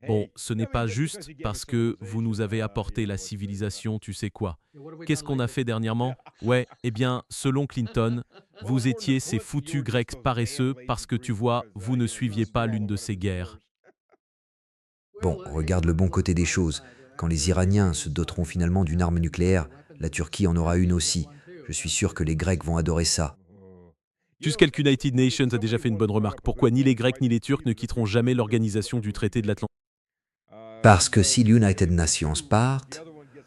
Bon, ce n'est pas juste parce que vous nous avez apporté la civilisation, tu sais quoi. Qu'est-ce qu'on a fait dernièrement? Ouais, eh bien, selon Clinton, vous étiez ces foutus Grecs paresseux parce que tu vois, vous ne suiviez pas l'une de ces guerres. Bon, regarde le bon côté des choses. Quand les Iraniens se doteront finalement d'une arme nucléaire, la Turquie en aura une aussi. Je suis sûr que les Grecs vont adorer ça. Jusqu'à United Nations a déjà fait une bonne remarque. Pourquoi ni les Grecs ni les Turcs ne quitteront jamais l'organisation du traité de l'Atlantique? Parce que si l'United Nations part,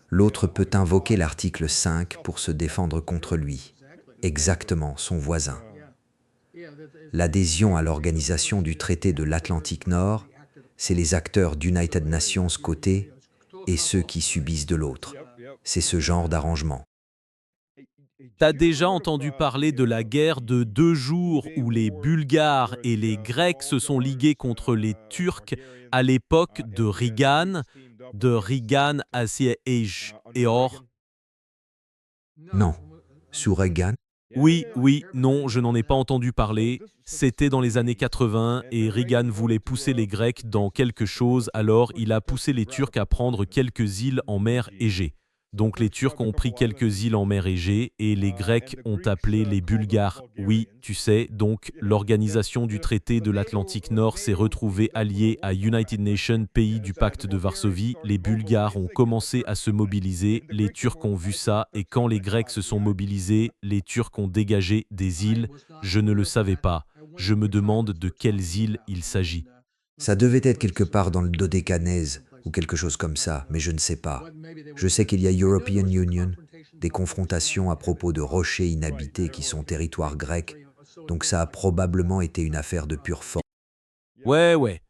l'autre peut invoquer l'article 5 pour se défendre contre lui. Exactement, son voisin. L'adhésion à l'organisation du traité de l'Atlantique Nord, c'est les acteurs d'United Nations côté et ceux qui subissent de l'autre. C'est ce genre d'arrangement. T'as déjà entendu parler de la guerre de 2 jours où les Bulgares et les Grecs se sont ligués contre les Turcs à l'époque de Reagan à et or? Non. Sous Reagan, Oui, oui, non, je n'en ai pas entendu parler. C'était dans les années 80 et Reagan voulait pousser les Grecs dans quelque chose, alors il a poussé les Turcs à prendre quelques îles en mer Égée. Donc les Turcs ont pris quelques îles en mer Égée et les Grecs ont appelé les Bulgares. Oui, tu sais, donc l'organisation du traité de l'Atlantique Nord s'est retrouvée alliée à United Nations, pays du pacte de Varsovie. Les Bulgares ont commencé à se mobiliser, les Turcs ont vu ça et quand les Grecs se sont mobilisés, les Turcs ont dégagé des îles. Je ne le savais pas. Je me demande de quelles îles il s'agit. ça devait être quelque part dans le Dodécanèse ou quelque chose comme ça, mais je ne sais pas. Je sais qu'il y a European Union, des confrontations à propos de rochers inhabités qui sont territoire grec, donc ça a probablement été une affaire de pure force. Ouais, ouais.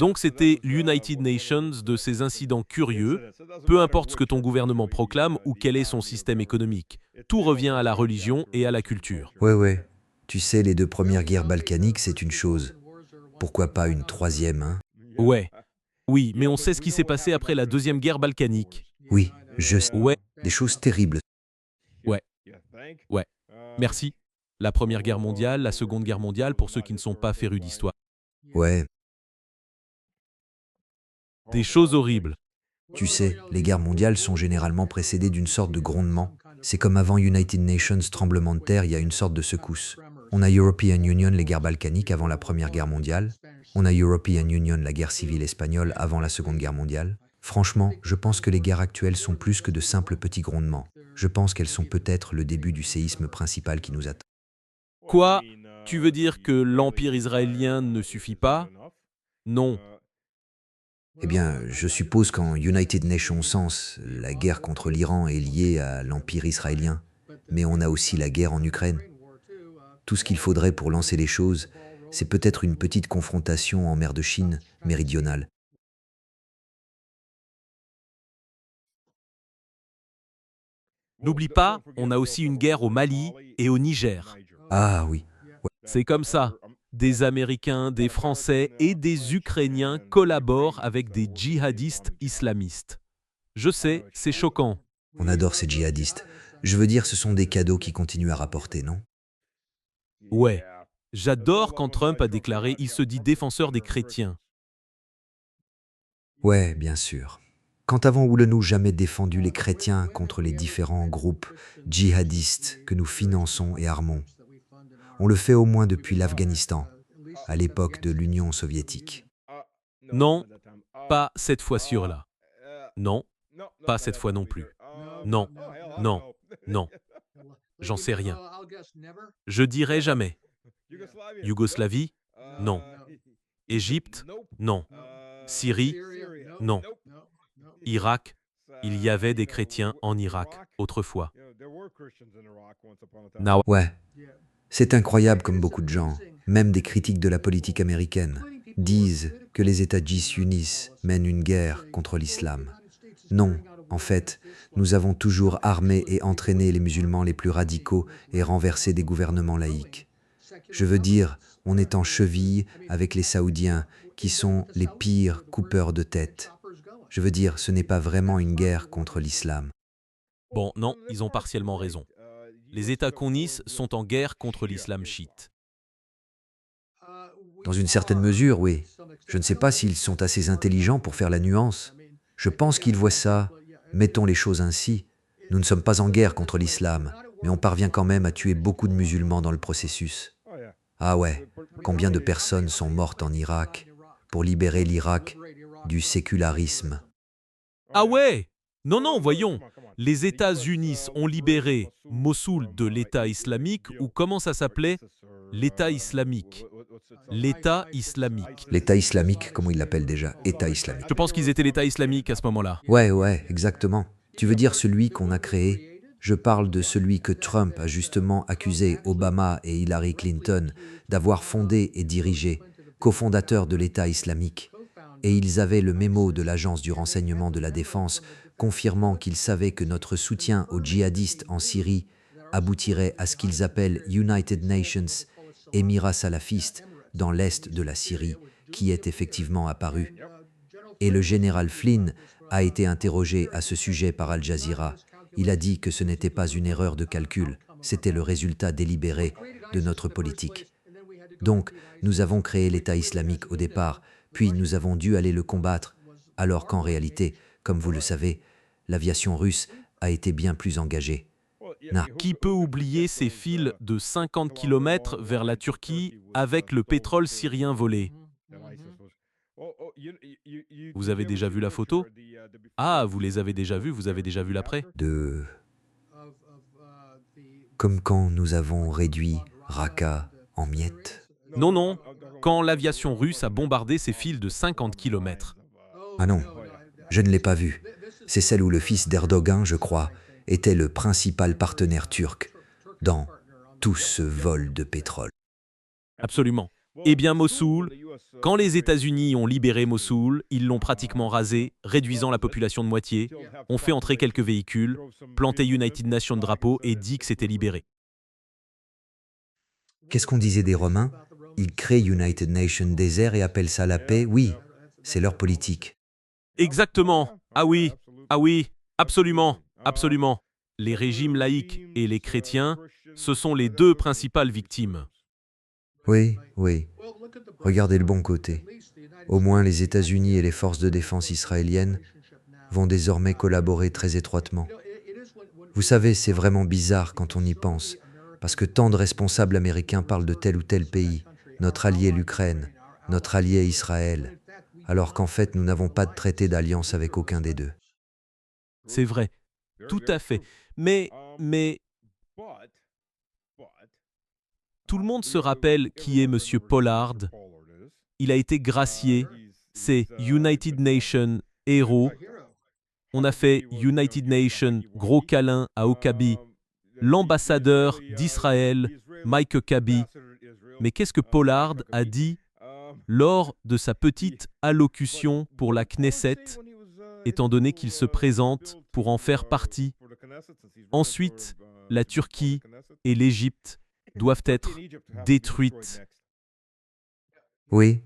Donc c'était l'United Nations de ces incidents curieux, peu importe ce que ton gouvernement proclame ou quel est son système économique. Tout revient à la religion et à la culture. Ouais, ouais. Tu sais, les deux premières guerres balkaniques, c'est une chose. Pourquoi pas une troisième, hein? Ouais, oui, mais on sait ce qui s'est passé après la deuxième guerre balkanique. Oui, je sais. Ouais, Des choses terribles. ouais, ouais. Merci. La Première Guerre mondiale, la Seconde Guerre mondiale, pour ceux qui ne sont pas férus d'histoire. Ouais, Des choses horribles. tu sais, les guerres mondiales sont généralement précédées d'une sorte de grondement. C'est comme avant United Nations tremblement de terre, il y a une sorte de secousse. On a European Union, les guerres balkaniques avant la Première Guerre mondiale. On a European Union, la guerre civile espagnole avant la Seconde Guerre mondiale. Franchement, je pense que les guerres actuelles sont plus que de simples petits grondements. Je pense qu'elles sont peut-être le début du séisme principal qui nous attend. Quoi? Tu veux dire que l'Empire israélien ne suffit pas? Non. Eh bien, je suppose qu'en United Nations sens, la guerre contre l'Iran est liée à l'Empire israélien. Mais on a aussi la guerre en Ukraine. Tout ce qu'il faudrait pour lancer les choses, c'est peut-être une petite confrontation en mer de Chine méridionale. N'oublie pas, on a aussi une guerre au Mali et au Niger. Ah oui, C'est comme ça. Des Américains, des Français et des Ukrainiens collaborent avec des djihadistes islamistes. Je sais, c'est choquant. on adore ces djihadistes. Je veux dire, ce sont des cadeaux qui continuent à rapporter, non? Ouais. J'adore quand Trump a déclaré il se dit défenseur des chrétiens. Ouais, bien sûr. Quand avons-nous jamais défendu les chrétiens contre les différents groupes djihadistes que nous finançons et armons? On le fait au moins depuis l'Afghanistan, à l'époque de l'Union soviétique. Non, pas cette fois-ci-là. Non, pas cette fois non plus. Non, non, non, j'en sais rien. Je dirai jamais. Yougoslavie? Non. Égypte? Non. Syrie? Non. Irak? Il y avait des chrétiens en Irak autrefois. Ouais, c'est incroyable comme beaucoup de gens, même des critiques de la politique américaine, disent que les États-Unis unissent, mènent une guerre contre l'islam. Non, en fait, nous avons toujours armé et entraîné les musulmans les plus radicaux et renversé des gouvernements laïques. Je veux dire, on est en cheville avec les Saoudiens, qui sont les pires coupeurs de tête. Je veux dire, ce n'est pas vraiment une guerre contre l'islam. Bon, non, ils ont partiellement raison. Les États communistes sont en guerre contre l'islam chiite. Dans une certaine mesure, oui. Je ne sais pas s'ils sont assez intelligents pour faire la nuance. Je pense qu'ils voient ça, mettons les choses ainsi. Nous ne sommes pas en guerre contre l'islam, mais on parvient quand même à tuer beaucoup de musulmans dans le processus. Ah ouais, combien de personnes sont mortes en Irak pour libérer l'Irak du sécularisme? Ah ouais? Non, non, voyons. Les États-Unis ont libéré Mossoul de l'État islamique, ou comment ça s'appelait? L'État islamique. L'État islamique. L'État islamique, comment ils l'appellent déjà? État islamique. Je pense qu'ils étaient l'État islamique à ce moment-là. Ouais, exactement. Tu veux dire celui qu'on a créé? Je parle de celui que Trump a justement accusé Obama et Hillary Clinton d'avoir fondé et dirigé, cofondateur de l'État islamique. Et ils avaient le mémo de l'Agence du renseignement de la défense confirmant qu'ils savaient que notre soutien aux djihadistes en Syrie aboutirait à ce qu'ils appellent United Nations, Émirats salafistes, dans l'est de la Syrie, qui est effectivement apparu. Et le général Flynn a été interrogé à ce sujet par Al Jazeera. Il a dit que ce n'était pas une erreur de calcul, c'était le résultat délibéré de notre politique. Donc, nous avons créé l'État islamique au départ, puis nous avons dû aller le combattre, alors qu'en réalité, comme vous le savez, l'aviation russe a été bien plus engagée. Qui peut oublier ces fils de 50 km vers la Turquie avec le pétrole syrien volé? Vous avez déjà vu la photo? Ah, vous les avez déjà vus, vous avez déjà vu l'après? De... Comme quand nous avons réduit Raqqa en miettes. Non, non. Quand l'aviation russe a bombardé ces fils de 50 km. Ah non, je ne l'ai pas vue. C'est celle où le fils d'Erdogan, je crois, était le principal partenaire turc dans tout ce vol de pétrole. Absolument. Eh bien, Mossoul, quand les États-Unis ont libéré Mossoul, ils l'ont pratiquement rasé, réduisant la population de moitié, ont fait entrer quelques véhicules, planté United Nations drapeau et dit que c'était libéré. Qu'est-ce qu'on disait des Romains? Ils créent United Nations désert et appellent ça la paix? Oui, c'est leur politique. Exactement. Ah oui, absolument, absolument. Les régimes laïques et les chrétiens, ce sont les deux principales victimes. Oui. Regardez le bon côté. Au moins, les États-Unis et les forces de défense israéliennes vont désormais collaborer très étroitement. Vous savez, c'est vraiment bizarre quand on y pense, parce que tant de responsables américains parlent de tel ou tel pays, notre allié l'Ukraine, notre allié Israël, alors qu'en fait, nous n'avons pas de traité d'alliance avec aucun des deux. C'est vrai, tout à fait. Mais tout le monde se rappelle qui est Monsieur Pollard. Il a été gracié. C'est United Nations héros. On a fait United Nations gros câlin à Okabi, l'ambassadeur d'Israël, Mike Huckabee. Mais qu'est-ce que Pollard a dit lors de sa petite allocution pour la Knesset, étant donné qu'il se présente pour en faire partie? Ensuite, la Turquie et l'Égypte doivent être détruites. Oui,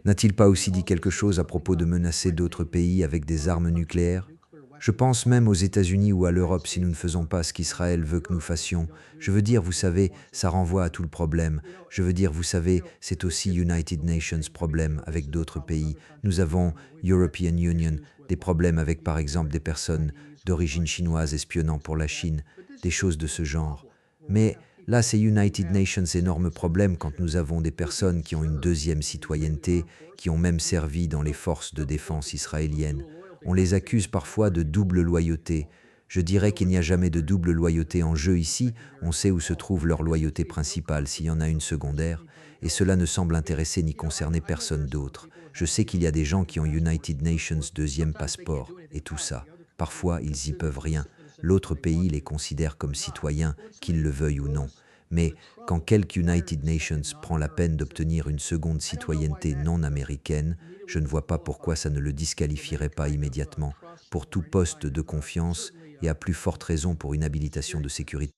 n'a-t-il pas aussi dit quelque chose à propos de menacer d'autres pays avec des armes nucléaires? Je pense même aux États-Unis ou à l'Europe si nous ne faisons pas ce qu'Israël veut que nous fassions. Je veux dire, vous savez, ça renvoie à tout le problème. Je veux dire, vous savez, c'est aussi United Nations problème avec d'autres pays. Nous avons European Union, des problèmes avec par exemple des personnes d'origine chinoise espionnant pour la Chine, des choses de ce genre. Mais là, c'est United Nations énorme problème quand nous avons des personnes qui ont une deuxième citoyenneté, qui ont même servi dans les forces de défense israéliennes. On les accuse parfois de double loyauté. Je dirais qu'il n'y a jamais de double loyauté en jeu ici, on sait où se trouve leur loyauté principale, s'il y en a une secondaire, et cela ne semble intéresser ni concerner personne d'autre. Je sais qu'il y a des gens qui ont United Nations deuxième passeport, et tout ça. Parfois, ils y peuvent rien. L'autre pays les considère comme citoyens, qu'ils le veuillent ou non. Mais quand quelque United Nations prend la peine d'obtenir une seconde citoyenneté non américaine, je ne vois pas pourquoi ça ne le disqualifierait pas immédiatement, pour tout poste de confiance et à plus forte raison pour une habilitation de sécurité.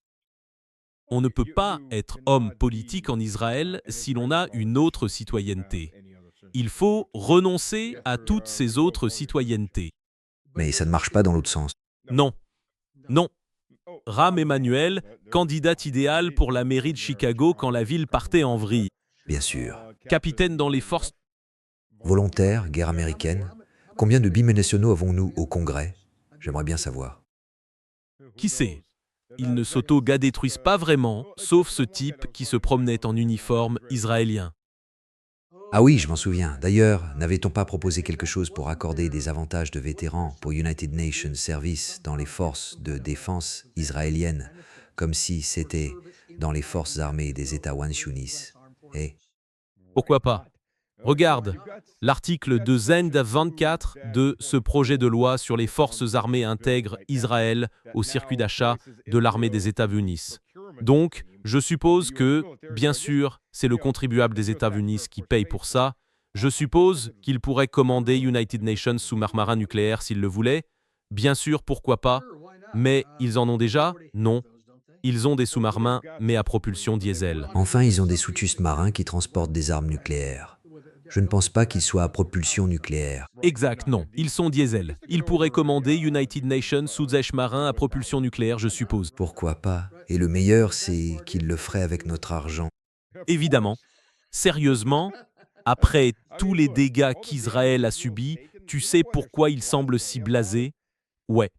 On ne peut pas être homme politique en Israël si l'on a une autre citoyenneté. Il faut renoncer à toutes ces autres citoyennetés. Mais ça ne marche pas dans l'autre sens. Non, non. Rahm Emanuel, candidate idéale pour la mairie de Chicago quand la ville partait en vrille. Bien sûr. Capitaine dans les forces. Volontaire, guerre américaine. Combien de binationaux avons-nous au Congrès? J'aimerais bien savoir. Qui sait? Ils ne s'auto-détruisent pas vraiment, sauf ce type qui se promenait en uniforme israélien. Ah oui, je m'en souviens. D'ailleurs, n'avait-on pas proposé quelque chose pour accorder des avantages de vétérans pour United Nations Service dans les forces de défense israéliennes, comme si c'était dans les forces armées des États Wanshunis? Eh, Pourquoi pas? Regarde, l'article de Zend 24 de ce projet de loi sur les forces armées intègre Israël au circuit d'achat de l'armée des États-Unis. Donc, je suppose que, bien sûr, c'est le contribuable des États-Unis qui paye pour ça. Je suppose qu'il pourrait commander United Nations sous-marins nucléaires s'il le voulait. Bien sûr, pourquoi pas? Mais ils en ont déjà? Non. Ils ont des sous-marins, mais à propulsion diesel. enfin, ils ont des sous-justes marins qui transportent des armes nucléaires. Je ne pense pas qu'ils soient à propulsion nucléaire. Exact, non. Ils sont diesel. Ils pourraient commander United Nations sous-marins à propulsion nucléaire, je suppose. Pourquoi pas? Et le meilleur, c'est qu'ils le feraient avec notre argent. Évidemment. Sérieusement, après tous les dégâts qu'Israël a subis, tu sais pourquoi il semble si blasé? Ouais.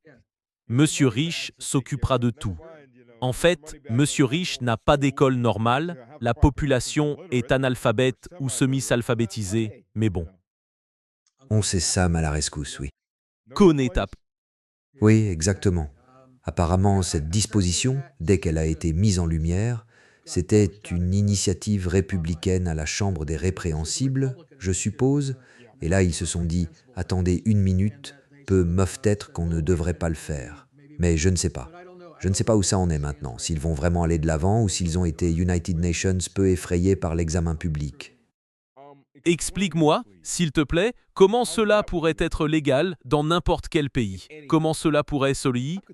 Monsieur Riche s'occupera de tout. En fait, Monsieur Riche n'a pas d'école normale, la population est analphabète ou semi-alphabétisée, mais bon. On sait Sam à la rescousse, oui. Connais ta... Oui, exactement. Apparemment, cette disposition, dès qu'elle a été mise en lumière, c'était une initiative républicaine à la Chambre des répréhensibles, je suppose, et là ils se sont dit « Attendez une minute, peut-être qu'on ne devrait pas le faire ». Mais je ne sais pas. Je ne sais pas où ça en est maintenant, s'ils vont vraiment aller de l'avant ou s'ils ont été United Nations peu effrayés par l'examen public. Explique-moi, s'il te plaît, comment cela pourrait être légal dans n'importe quel pays. Comment cela pourrait,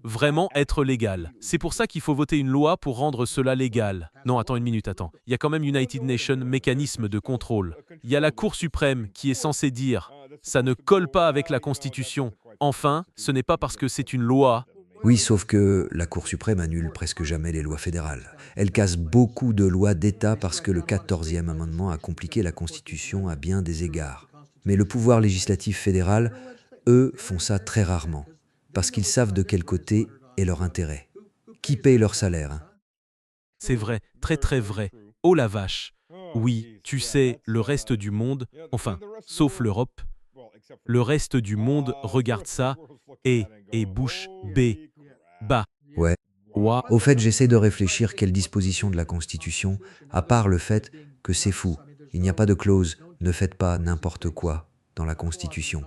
vraiment être légal. C'est pour ça qu'il faut voter une loi pour rendre cela légal. Non, attends une minute, attends. Il y a quand même United Nations mécanisme de contrôle. Il y a la Cour suprême qui est censée dire « ça ne colle pas avec la Constitution ». Enfin, ce n'est pas parce que c'est une loi. Oui, sauf que la Cour suprême annule presque jamais les lois fédérales. Elle casse beaucoup de lois d'État parce que le 14e amendement a compliqué la Constitution à bien des égards. Mais le pouvoir législatif fédéral, eux, font ça très rarement, parce qu'ils savent de quel côté est leur intérêt. Qui paye leur salaire, hein? C'est vrai, très très vrai. Oh la vache. Oui, tu sais, le reste du monde, enfin, sauf l'Europe, le reste du monde regarde ça et bouche bée. Bah, Ouais. ouah. Au fait, j'essaie de réfléchir quelle disposition de la Constitution, à part le fait que c'est fou, il n'y a pas de clause « ne faites pas n'importe quoi » dans la Constitution.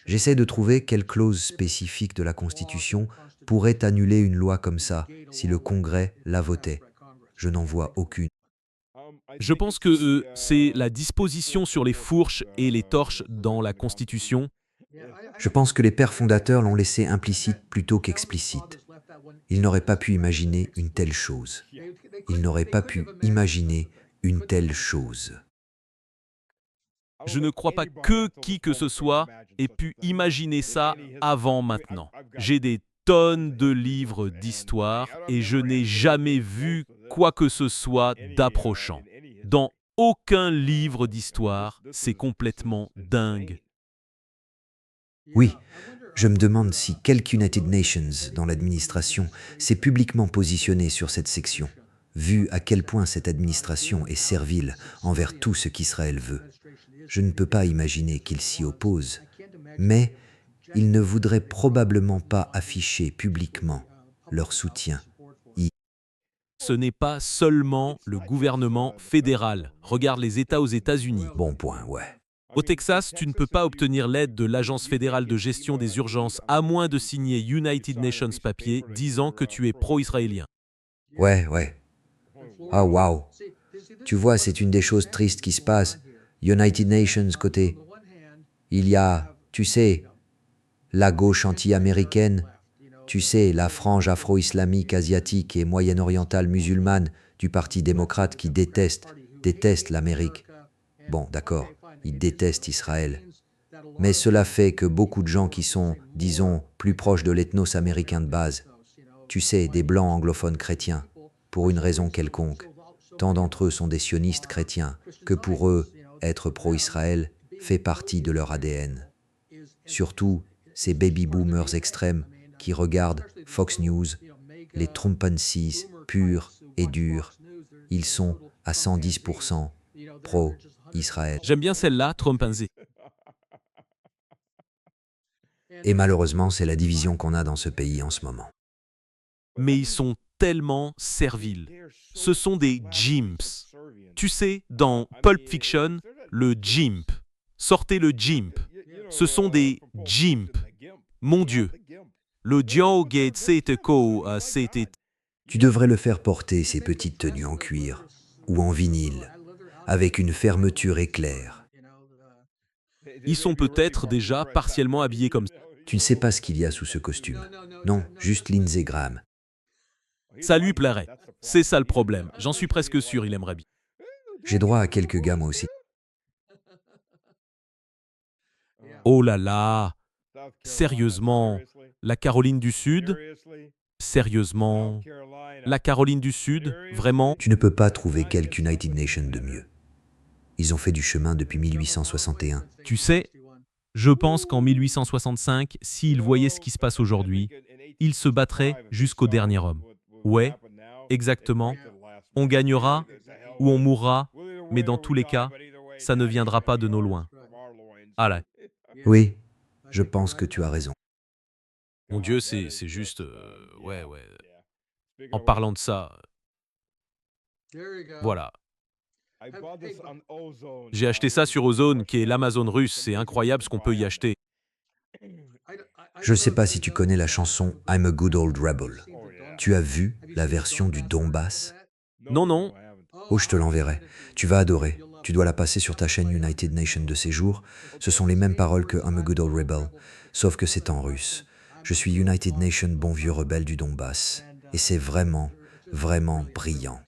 J'essaie de trouver quelle clause spécifique de la Constitution pourrait annuler une loi comme ça si le Congrès la votait. Je n'en vois aucune. Je pense que c'est la disposition sur les fourches et les torches dans la Constitution. Je pense que les pères fondateurs l'ont laissé implicite plutôt qu'explicite. Ils n'auraient pas pu imaginer une telle chose. Ils n'auraient pas pu imaginer une telle chose. Je ne crois pas que qui que ce soit ait pu imaginer ça avant maintenant. J'ai des tonnes de livres d'histoire et je n'ai jamais vu quoi que ce soit d'approchant. Dans aucun livre d'histoire, c'est complètement dingue. Oui, je me demande si quelque United Nations dans l'administration s'est publiquement positionné sur cette section, vu à quel point cette administration est servile envers tout ce qu'Israël veut. Je ne peux pas imaginer qu'ils s'y opposent, mais ils ne voudraient probablement pas afficher publiquement leur soutien. Ce n'est pas seulement le gouvernement fédéral. Regarde les États aux États-Unis. Bon point, ouais. Au Texas, tu ne peux pas obtenir l'aide de l'Agence fédérale de gestion des urgences à moins de signer United Nations papier disant que tu es pro-israélien. Ouais. Ah, waouh. Tu vois, c'est une des choses tristes qui se passent. United Nations côté. Il y a, tu sais, la gauche anti-américaine, tu sais, la frange afro-islamique, asiatique et moyen-orientale musulmane du Parti démocrate qui déteste l'Amérique. Bon, d'accord, ils détestent Israël. Mais cela fait que beaucoup de gens qui sont, disons, plus proches de l'ethnos américain de base, tu sais, des blancs anglophones chrétiens, pour une raison quelconque, tant d'entre eux sont des sionistes chrétiens, que pour eux, être pro-Israël fait partie de leur ADN. Surtout ces baby boomers extrêmes qui regardent Fox News, les Trumpancies purs et durs. Ils sont à 110% pro-Israël. J'aime bien celle-là, Trumpanzé. Et malheureusement, c'est la division qu'on a dans ce pays en ce moment. Mais ils sont tellement serviles. Ce sont des gimps. Tu sais, dans Pulp Fiction, le gimp. Sortez le gimp. Ce sont des gimps. Mon Dieu. Le Dio Gate c'était. Tu devrais le faire porter ces petites tenues en cuir ou en vinyle, avec une fermeture éclair. Ils sont peut-être déjà partiellement habillés comme ça. Tu ne sais pas ce qu'il y a sous ce costume. Non, juste Lindsey Graham. Ça lui plairait. C'est ça le problème. J'en suis presque sûr, il aimerait bien. J'ai droit à quelques gars moi aussi. Oh là là. Sérieusement. La Caroline du Sud? Sérieusement. La Caroline du Sud? Vraiment? Tu ne peux pas trouver quelque United Nations de mieux. Ils ont fait du chemin depuis 1861. Tu sais, je pense qu'en 1865, s'ils voyaient ce qui se passe aujourd'hui, ils se battraient jusqu'au dernier homme. Ouais, exactement. On gagnera ou on mourra, mais dans tous les cas, ça ne viendra pas de nos loins. Ah là, Oui, je pense que tu as raison. mon Dieu, c'est juste... ouais. En parlant de ça, voilà. J'ai acheté ça sur Ozone, qui est l'Amazon russe. C'est incroyable ce qu'on peut y acheter. Je ne sais pas si tu connais la chanson I'm a Good Old Rebel. Tu as vu la version du Donbass? Non. Oh, je te l'enverrai. Tu vas adorer. Tu dois la passer sur ta chaîne United Nations de ces jours. Ce sont les mêmes paroles que I'm a Good Old Rebel, sauf que c'est en russe. Je suis United Nations, bon vieux rebelle du Donbass. Et c'est vraiment, vraiment brillant.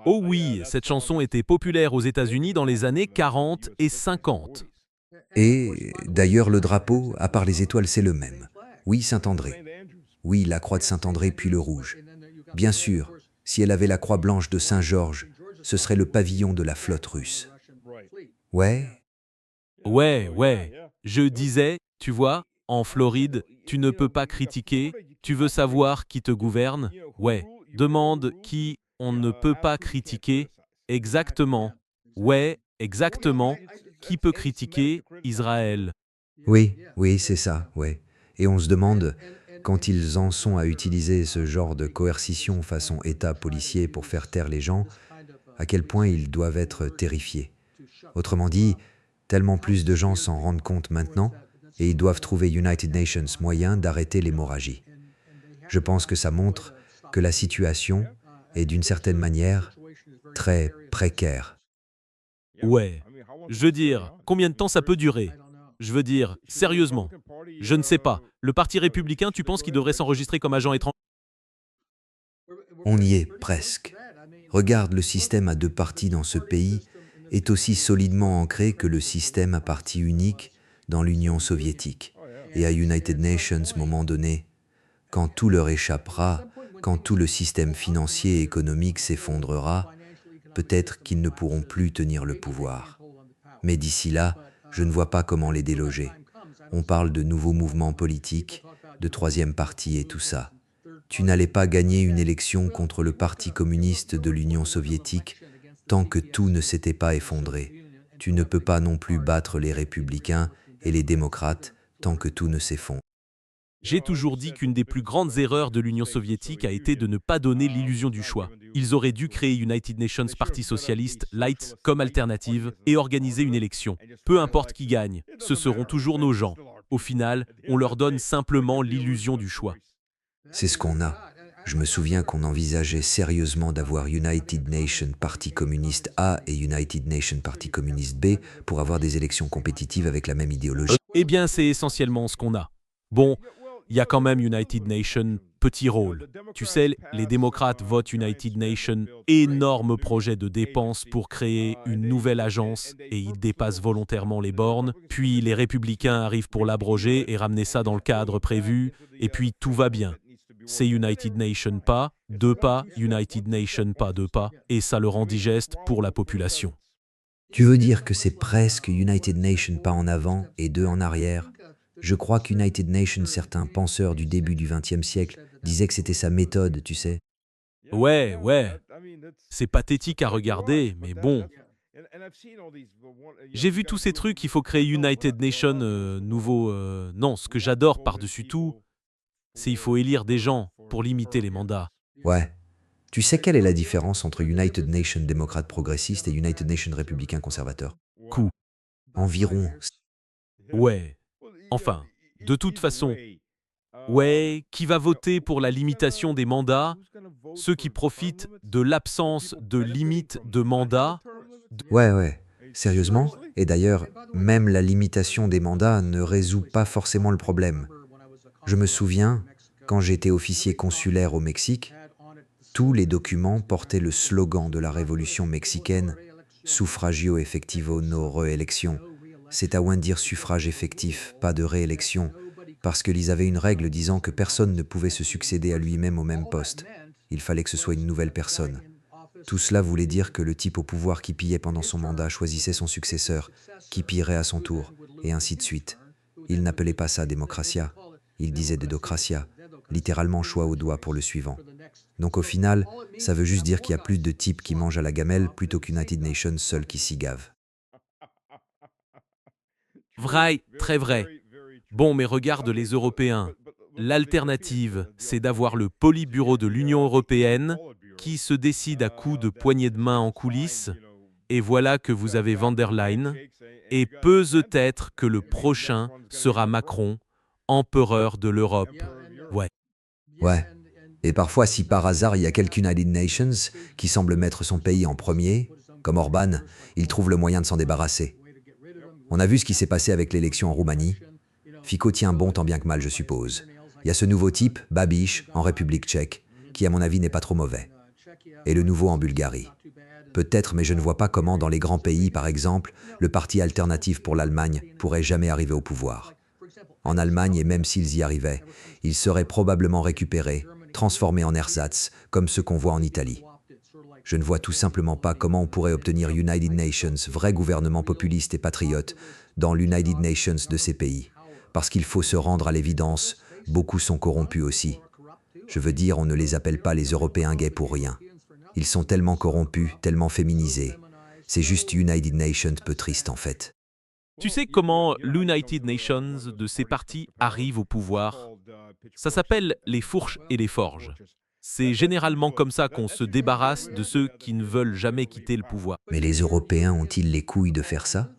Oh oui, cette chanson était populaire aux États-Unis dans les années 40 et 50. Et d'ailleurs, le drapeau, à part les étoiles, c'est le même. Oui, Saint-André. Oui, la croix de Saint-André, puis le rouge. Bien sûr, si elle avait la croix blanche de Saint-Georges, ce serait le pavillon de la flotte russe. Ouais, Ouais. Je disais, tu vois, en Floride, tu ne peux pas critiquer, tu veux savoir qui te gouverne? Ouais. Demande qui on ne peut pas critiquer. Exactement. Ouais, exactement. Qui peut critiquer Israël? oui, c'est ça, ouais. Et on se demande, quand ils en sont à utiliser ce genre de coercition façon État policier pour faire taire les gens, à quel point ils doivent être terrifiés. Autrement dit, tellement plus de gens s'en rendent compte maintenant, et ils doivent trouver United Nations moyen d'arrêter l'hémorragie. Je pense que ça montre que la situation est d'une certaine manière très précaire. Ouais. Je veux dire, combien de temps ça peut durer? Je veux dire, sérieusement. Je ne sais pas. Le Parti républicain, tu penses qu'il devrait s'enregistrer comme agent étranger? On y est presque. Regarde, le système à deux partis dans ce pays est aussi solidement ancré que le système à parti unique dans l'Union soviétique. Et à United Nations, moment donné, quand tout leur échappera, quand tout le système financier et économique s'effondrera, peut-être qu'ils ne pourront plus tenir le pouvoir. Mais d'ici là, je ne vois pas comment les déloger. On parle de nouveaux mouvements politiques, de troisième parti et tout ça. Tu n'allais pas gagner une élection contre le Parti communiste de l'Union soviétique tant que tout ne s'était pas effondré. Tu ne peux pas non plus battre les républicains et les démocrates tant que tout ne s'effondre. J'ai toujours dit qu'une des plus grandes erreurs de l'Union soviétique a été de ne pas donner l'illusion du choix. Ils auraient dû créer United Nations Parti Socialiste Light comme alternative et organiser une élection. Peu importe qui gagne, ce seront toujours nos gens. Au final, on leur donne simplement l'illusion du choix. C'est ce qu'on a. Je me souviens qu'on envisageait sérieusement d'avoir United Nations Parti communiste A et United Nations Parti communiste B pour avoir des élections compétitives avec la même idéologie. Eh bien, c'est essentiellement ce qu'on a. Bon, il y a quand même United Nations, petit rôle. Tu sais, les démocrates votent United Nations, énorme projet de dépenses pour créer une nouvelle agence et ils dépassent volontairement les bornes. Puis les républicains arrivent pour l'abroger et ramener ça dans le cadre prévu et puis tout va bien. C'est United Nations pas, deux pas, United Nations pas, deux pas et ça le rend digeste pour la population. Tu veux dire que c'est presque United Nations pas en avant et deux en arrière? Je crois qu'United Nations, certains penseurs du début du XXe siècle, disaient que c'était sa méthode, tu sais. Ouais, ouais, c'est pathétique à regarder, mais bon. J'ai vu tous ces trucs, il faut créer United Nations, nouveau... Non, ce que j'adore par-dessus tout, c'est il faut élire des gens pour limiter les mandats. Ouais. Tu sais quelle est la différence entre United Nations démocrate progressiste et United Nations républicain conservateur? Coup. Environ. Ouais. Enfin, de toute façon, ouais, qui va voter pour la limitation des mandats? Ceux qui profitent de l'absence de limite de mandat? Ouais, ouais. Sérieusement? Et d'ailleurs, même la limitation des mandats ne résout pas forcément le problème. Je me souviens, quand j'étais officier consulaire au Mexique, tous les documents portaient le slogan de la révolution mexicaine, Suffragio effectivo no reélection. C'est à dire suffrage effectif, pas de réélection, parce qu'ils avaient une règle disant que personne ne pouvait se succéder à lui-même au même poste. Il fallait que ce soit une nouvelle personne. Tout cela voulait dire que le type au pouvoir qui pillait pendant son mandat choisissait son successeur, qui pillerait à son tour, et ainsi de suite. Il n'appelait pas ça démocratia, il disait dédocratia, littéralement choix au doigt pour le suivant. Donc au final, ça veut juste dire qu'il y a plus de types qui mangent à la gamelle plutôt qu'United Nations seul qui s'y gave. Vrai, très vrai. Bon, mais regarde les Européens. L'alternative, c'est d'avoir le Politburo de l'Union européenne qui se décide à coups de poignées de main en coulisses, et voilà que vous avez van der Leyen, et peut-être que le prochain sera Macron, empereur de l'Europe. Ouais. Ouais. Et parfois, si par hasard il y a quelques United Nations qui semble mettre son pays en premier, comme Orban, il trouve le moyen de s'en débarrasser. On a vu ce qui s'est passé avec l'élection en Roumanie. Fico tient bon tant bien que mal, je suppose. Il y a ce nouveau type, Babiš, en République tchèque, qui à mon avis n'est pas trop mauvais. Et le nouveau en Bulgarie. Peut-être, mais je ne vois pas comment dans les grands pays, par exemple, le parti alternatif pour l'Allemagne pourrait jamais arriver au pouvoir. En Allemagne, et même s'ils y arrivaient, ils seraient probablement récupérés, transformés en ersatz, comme ceux qu'on voit en Italie. Je ne vois tout simplement pas comment on pourrait obtenir United Nations, vrai gouvernement populiste et patriote, dans l'United Nations de ces pays. Parce qu'il faut se rendre à l'évidence, beaucoup sont corrompus aussi. Je veux dire, on ne les appelle pas les Européens gays pour rien. Ils sont tellement corrompus, tellement féminisés. C'est juste United Nations peu triste en fait. Tu sais comment l'United Nations de ces partis arrive au pouvoir? Ça s'appelle les fourches et les forges. C'est généralement comme ça qu'on se débarrasse de ceux qui ne veulent jamais quitter le pouvoir. Mais les Européens ont-ils les couilles de faire ça?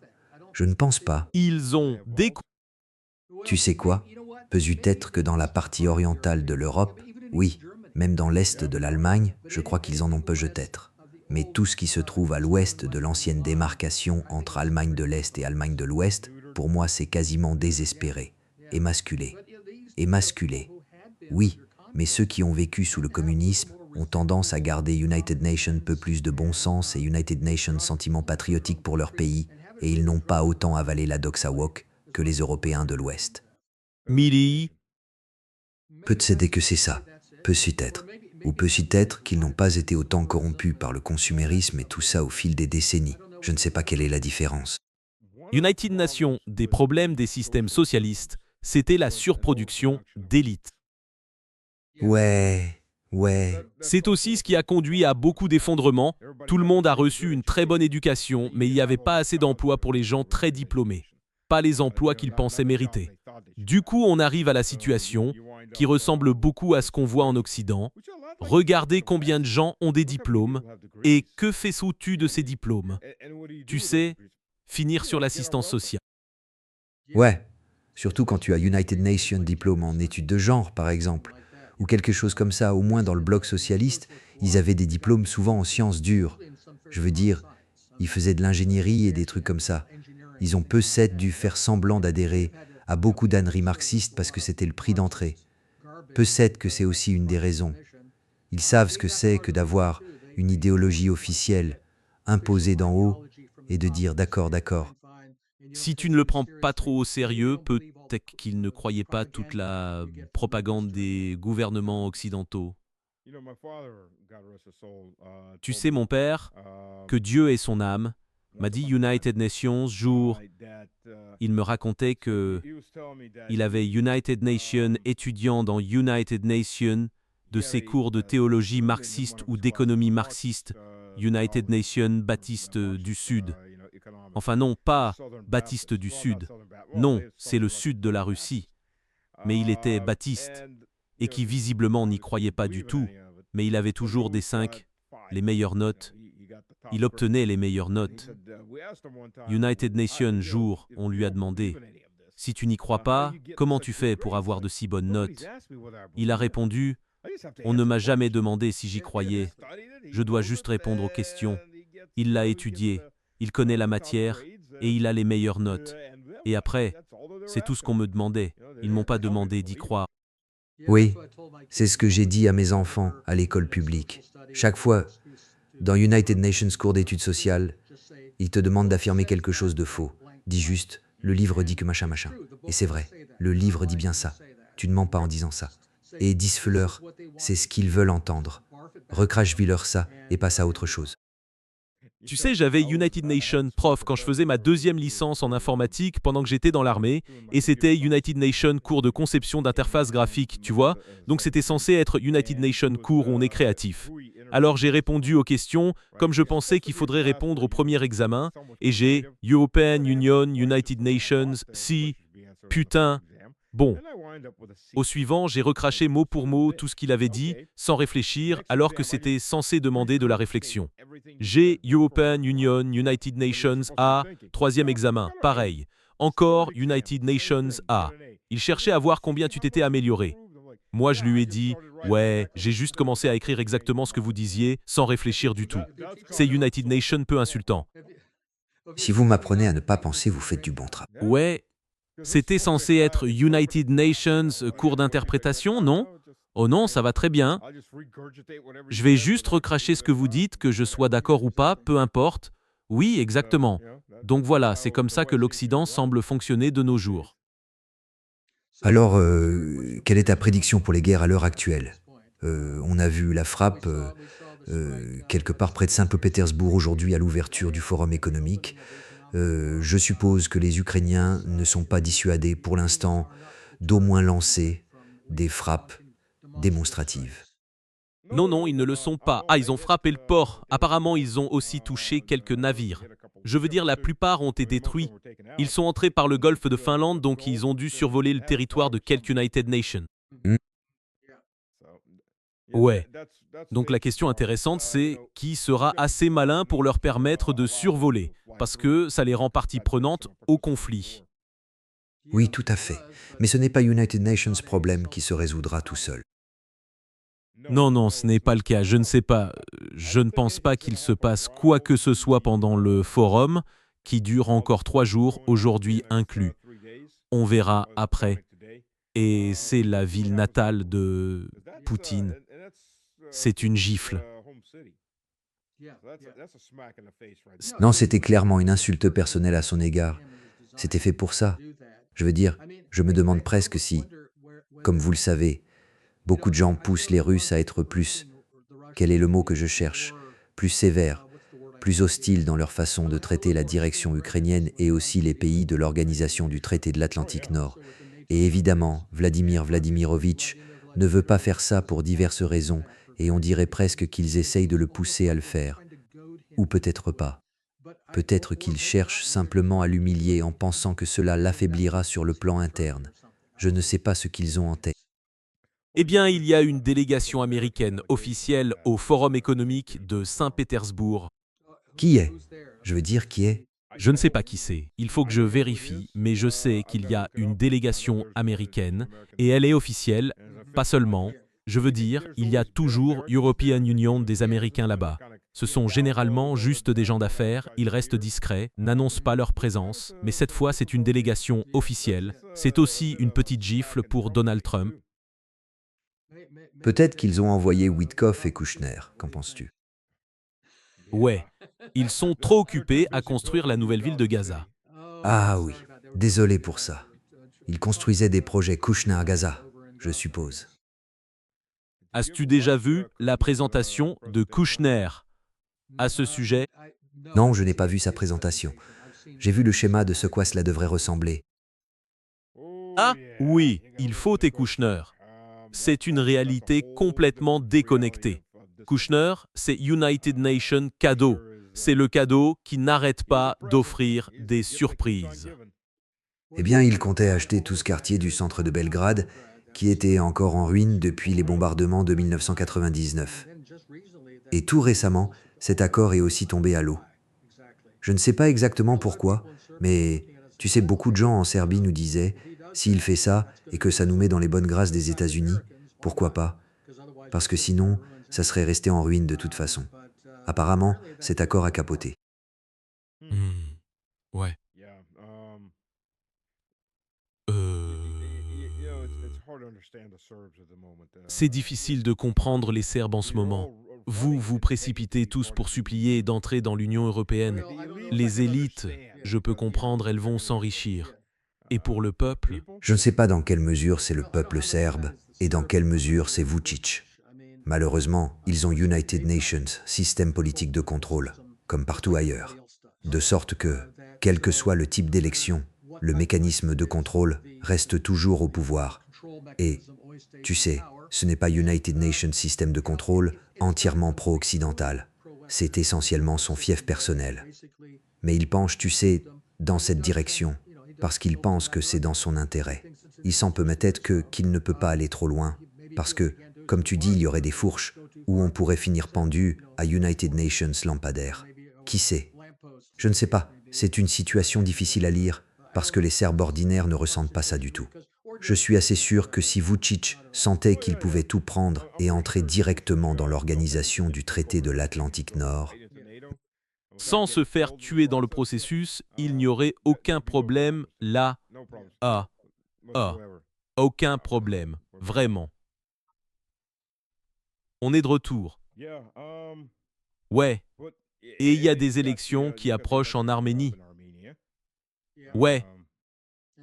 Je ne pense pas. Ils ont des Tu sais quoi? Peut-être que dans la partie orientale de l'Europe, oui, même dans l'est de l'Allemagne, je crois qu'ils en ont peut-être. Mais tout ce qui se trouve à l'ouest de l'ancienne démarcation entre Allemagne de l'Est et Allemagne de l'Ouest, pour moi c'est quasiment désespéré. Émasculé. Émasculé. Oui, mais ceux qui ont vécu sous le communisme ont tendance à garder United Nations peu plus de bon sens et United Nations sentiment patriotique pour leur pays, et ils n'ont pas autant avalé la doxa woke que les Européens de l'Ouest. midi. Peut-être que c'est ça, peut-être. Ou peut-être qu'ils n'ont pas été autant corrompus par le consumérisme et tout ça au fil des décennies. Je ne sais pas quelle est la différence. United Nations, des problèmes des systèmes socialistes, c'était la surproduction d'élite. Ouais, ouais. C'est aussi ce qui a conduit à beaucoup d'effondrements. Tout le monde a reçu une très bonne éducation, mais il n'y avait pas assez d'emplois pour les gens très diplômés. Pas les emplois qu'ils pensaient mériter. Du coup, on arrive à la situation qui ressemble beaucoup à ce qu'on voit en Occident. Regardez combien de gens ont des diplômes et que fais-tu de ces diplômes? Tu sais, finir sur l'assistance sociale. Ouais. Surtout quand tu as United Nations diplôme en études de genre, par exemple, ou quelque chose comme ça, au moins dans le bloc socialiste, ils avaient des diplômes souvent en sciences dures. Je veux dire, ils faisaient de l'ingénierie et des trucs comme ça. Ils ont peut-être dû faire semblant d'adhérer à beaucoup d'âneries marxistes parce que c'était le prix d'entrée. Peut-être que c'est aussi une des raisons. Ils savent ce que c'est que d'avoir une idéologie officielle imposée d'en haut et de dire d'accord, d'accord. Si tu ne le prends pas trop au sérieux, peut-être qu'ils ne croyaient pas toute la propagande des gouvernements occidentaux. Tu sais, mon père, que Dieu ait son âme, m'a dit United Nations, jour. Il me racontait que il avait United Nations étudiant dans United Nations de ses cours de théologie marxiste ou d'économie marxiste, United Nations baptiste du Sud. Enfin non, pas baptiste du Sud. Non, c'est le sud de la Russie. Mais il était baptiste, et qui visiblement n'y croyait pas du tout, mais il avait toujours des 5, les meilleures notes. Il obtenait les meilleures notes. United Nations, jour, on lui a demandé « Si tu n'y crois pas, comment tu fais pour avoir de si bonnes notes ?» Il a répondu « On ne m'a jamais demandé si j'y croyais. Je dois juste répondre aux questions. » Il l'a étudié, il connaît la matière, et il a les meilleures notes. Et après, c'est tout ce qu'on me demandait. Ils ne m'ont pas demandé d'y croire. Oui, c'est ce que j'ai dit à mes enfants à l'école publique. Chaque fois, dans United Nations cours d'études sociales, ils te demandent d'affirmer quelque chose de faux. Dis juste, le livre dit que machin machin. Et c'est vrai, le livre dit bien ça. Tu ne mens pas en disant ça. Et dis-leur, c'est ce qu'ils veulent entendre. Recrache-leur ça et passe à autre chose. Tu sais, j'avais United Nations prof quand je faisais ma deuxième licence en informatique pendant que j'étais dans l'armée, et c'était United Nations cours de conception d'interface graphique, tu vois. Donc c'était censé être United Nations cours où on est créatif. Alors j'ai répondu aux questions comme je pensais qu'il faudrait répondre au premier examen, et j'ai European Union, United Nations, si, putain, bon. Au suivant, j'ai recraché mot pour mot tout ce qu'il avait dit, sans réfléchir, alors que c'était censé demander de la réflexion. J'ai European Union, United Nations A, troisième examen, pareil. Encore United Nations A. Il cherchait à voir combien tu t'étais amélioré. Moi, je lui ai dit, ouais, j'ai juste commencé à écrire exactement ce que vous disiez, sans réfléchir du tout. C'est United Nations peu insultant. Si vous m'apprenez à ne pas penser, vous faites du bon travail. Ouais, c'était censé être United Nations cours d'interprétation, non? Oh non, ça va très bien. Je vais juste recracher ce que vous dites, que je sois d'accord ou pas, peu importe. Oui, exactement. Donc voilà, c'est comme ça que l'Occident semble fonctionner de nos jours. Alors, quelle est ta prédiction pour les guerres à l'heure actuelle? On a vu la frappe quelque part près de Saint-Pétersbourg aujourd'hui à l'ouverture du forum économique. Je suppose que les Ukrainiens ne sont pas dissuadés pour l'instant d'au moins lancer des frappes démonstratives. Non, non, ils ne le sont pas. Ah, ils ont frappé le port. Apparemment, ils ont aussi touché quelques navires. Je veux dire, la plupart ont été détruits. Ils sont entrés par le golfe de Finlande, donc ils ont dû survoler le territoire de quelques United Nations. Hmm. Ouais. Donc la question intéressante, c'est qui sera assez malin pour leur permettre de survoler? Parce que ça les rend partie prenante au conflit. Oui, tout à fait. Mais ce n'est pas United Nations problème qui se résoudra tout seul. Non, non, ce n'est pas le cas. Je ne sais pas. Je ne pense pas qu'il se passe quoi que ce soit pendant le forum, qui dure encore 3 jours, aujourd'hui inclus. On verra après. Et c'est la ville natale de Poutine. C'est une gifle. Non, c'était clairement une insulte personnelle à son égard. C'était fait pour ça. Je veux dire, je me demande presque si, comme vous le savez, beaucoup de gens poussent les Russes à être plus, quel est le mot que je cherche, plus sévères, plus hostiles dans leur façon de traiter la direction ukrainienne et aussi les pays de l'organisation du traité de l'Atlantique Nord. Et évidemment, Vladimir Vladimirovitch ne veut pas faire ça pour diverses raisons, et on dirait presque qu'ils essayent de le pousser à le faire. Ou peut-être pas. Peut-être qu'ils cherchent simplement à l'humilier en pensant que cela l'affaiblira sur le plan interne. Je ne sais pas ce qu'ils ont en tête. Eh bien, il y a une délégation américaine officielle au Forum économique de Saint-Pétersbourg. Qui est? Je veux dire, qui est? Je ne sais pas qui c'est, il faut que je vérifie, mais je sais qu'il y a une délégation américaine, et elle est officielle, pas seulement. Je veux dire, il y a toujours European Union des Américains là-bas. Ce sont généralement juste des gens d'affaires, ils restent discrets, n'annoncent pas leur présence, mais cette fois c'est une délégation officielle. C'est aussi une petite gifle pour Donald Trump. Peut-être qu'ils ont envoyé Witkoff et Kouchner, qu'en penses-tu? Ouais, ils sont trop occupés à construire la nouvelle ville de Gaza. Ah oui, désolé pour ça. Ils construisaient des projets Kouchner à Gaza, je suppose. As-tu déjà vu la présentation de Kouchner à ce sujet? Non, je n'ai pas vu sa présentation. J'ai vu le schéma de ce quoi cela devrait ressembler. Ah oui, il faut et Kouchner. C'est une réalité complètement déconnectée. Kouchner, c'est United Nations cadeau. C'est le cadeau qui n'arrête pas d'offrir des surprises. Eh bien, il comptait acheter tout ce quartier du centre de Belgrade, qui était encore en ruine depuis les bombardements de 1999. Et tout récemment, cet accord est aussi tombé à l'eau. Je ne sais pas exactement pourquoi, mais tu sais, beaucoup de gens en Serbie nous disaient, s'il fait ça et que ça nous met dans les bonnes grâces des États-Unis, pourquoi pas? Parce que sinon, ça serait resté en ruine de toute façon. Apparemment, cet accord a capoté. Hmm, ouais. C'est difficile de comprendre les Serbes en ce moment. Vous vous précipitez tous pour supplier d'entrer dans l'Union européenne. Les élites, je peux comprendre, elles vont s'enrichir. Et pour le peuple, Je ne sais pas dans quelle mesure c'est le peuple serbe et dans quelle mesure c'est Vučić. Malheureusement, ils ont United Nations, système politique de contrôle, comme partout ailleurs. De sorte que, quel que soit le type d'élection, le mécanisme de contrôle reste toujours au pouvoir. Et, tu sais, ce n'est pas United Nations système de contrôle entièrement pro-occidental. C'est essentiellement son fief personnel. Mais il penche, tu sais, dans cette direction, parce qu'il pense que c'est dans son intérêt. Il sent peut-être qu'il ne peut pas aller trop loin, parce que, comme tu dis, il y aurait des fourches où on pourrait finir pendu à United Nations lampadaire. Qui sait? Je ne sais pas. C'est une situation difficile à lire, parce que les Serbes ordinaires ne ressentent pas ça du tout. Je suis assez sûr que si Vučić sentait qu'il pouvait tout prendre et entrer directement dans l'organisation du traité de l'Atlantique Nord, sans se faire tuer dans le processus, il n'y aurait aucun problème là. Ah, ah, aucun problème, vraiment. On est de retour. Ouais, et il y a des élections qui approchent en Arménie. Ouais,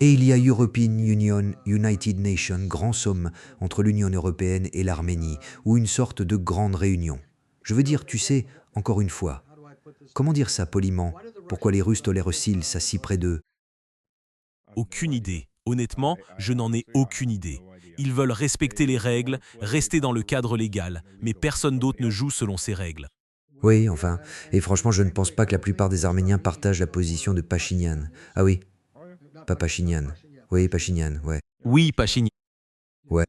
et il y a European Union, United Nations, grand somme entre l'Union européenne et l'Arménie, ou une sorte de grande réunion. Je veux dire, tu sais, encore une fois, comment dire ça poliment? Pourquoi les Russes tolèrent-ils ça si près d'eux? aucune idée. Honnêtement, je n'en ai aucune idée. Ils veulent respecter les règles, rester dans le cadre légal, mais personne d'autre ne joue selon ces règles. Oui, enfin, et franchement, je ne pense pas que la plupart des Arméniens partagent la position de Pachinian. Ah oui, pas Pachinian. Oui, Pachinian, ouais. Oui, Pachinian. Ouais.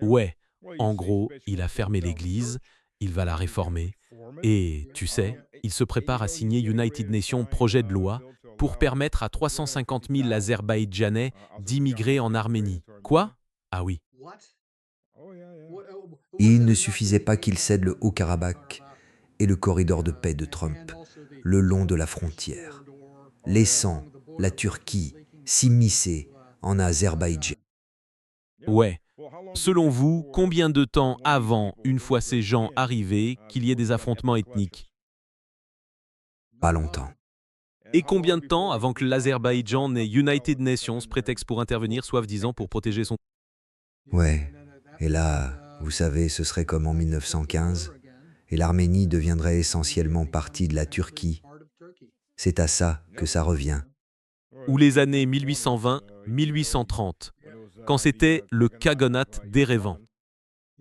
Ouais, en gros, il a fermé l'église, il va la réformer, et, tu sais, il se prépare à signer United Nations projet de loi pour permettre à 350 000 Azerbaïdjanais d'immigrer en Arménie. Quoi? Ah oui. Il ne suffisait pas qu'il cède le Haut-Karabakh et le corridor de paix de Trump le long de la frontière, laissant la Turquie s'immiscer en Azerbaïdjan. Ouais. Selon vous, combien de temps avant, une fois ces gens arrivés, qu'il y ait des affrontements ethniques? Pas longtemps. Et combien de temps avant que l'Azerbaïdjan n'ait United Nations, prétexte pour intervenir, soi-disant pour protéger son... Ouais. Et là, vous savez, ce serait comme en 1915, et l'Arménie deviendrait essentiellement partie de la Turquie. C'est à ça que ça revient. Ou les années 1820-1830, quand c'était le khaganat d'Erevan.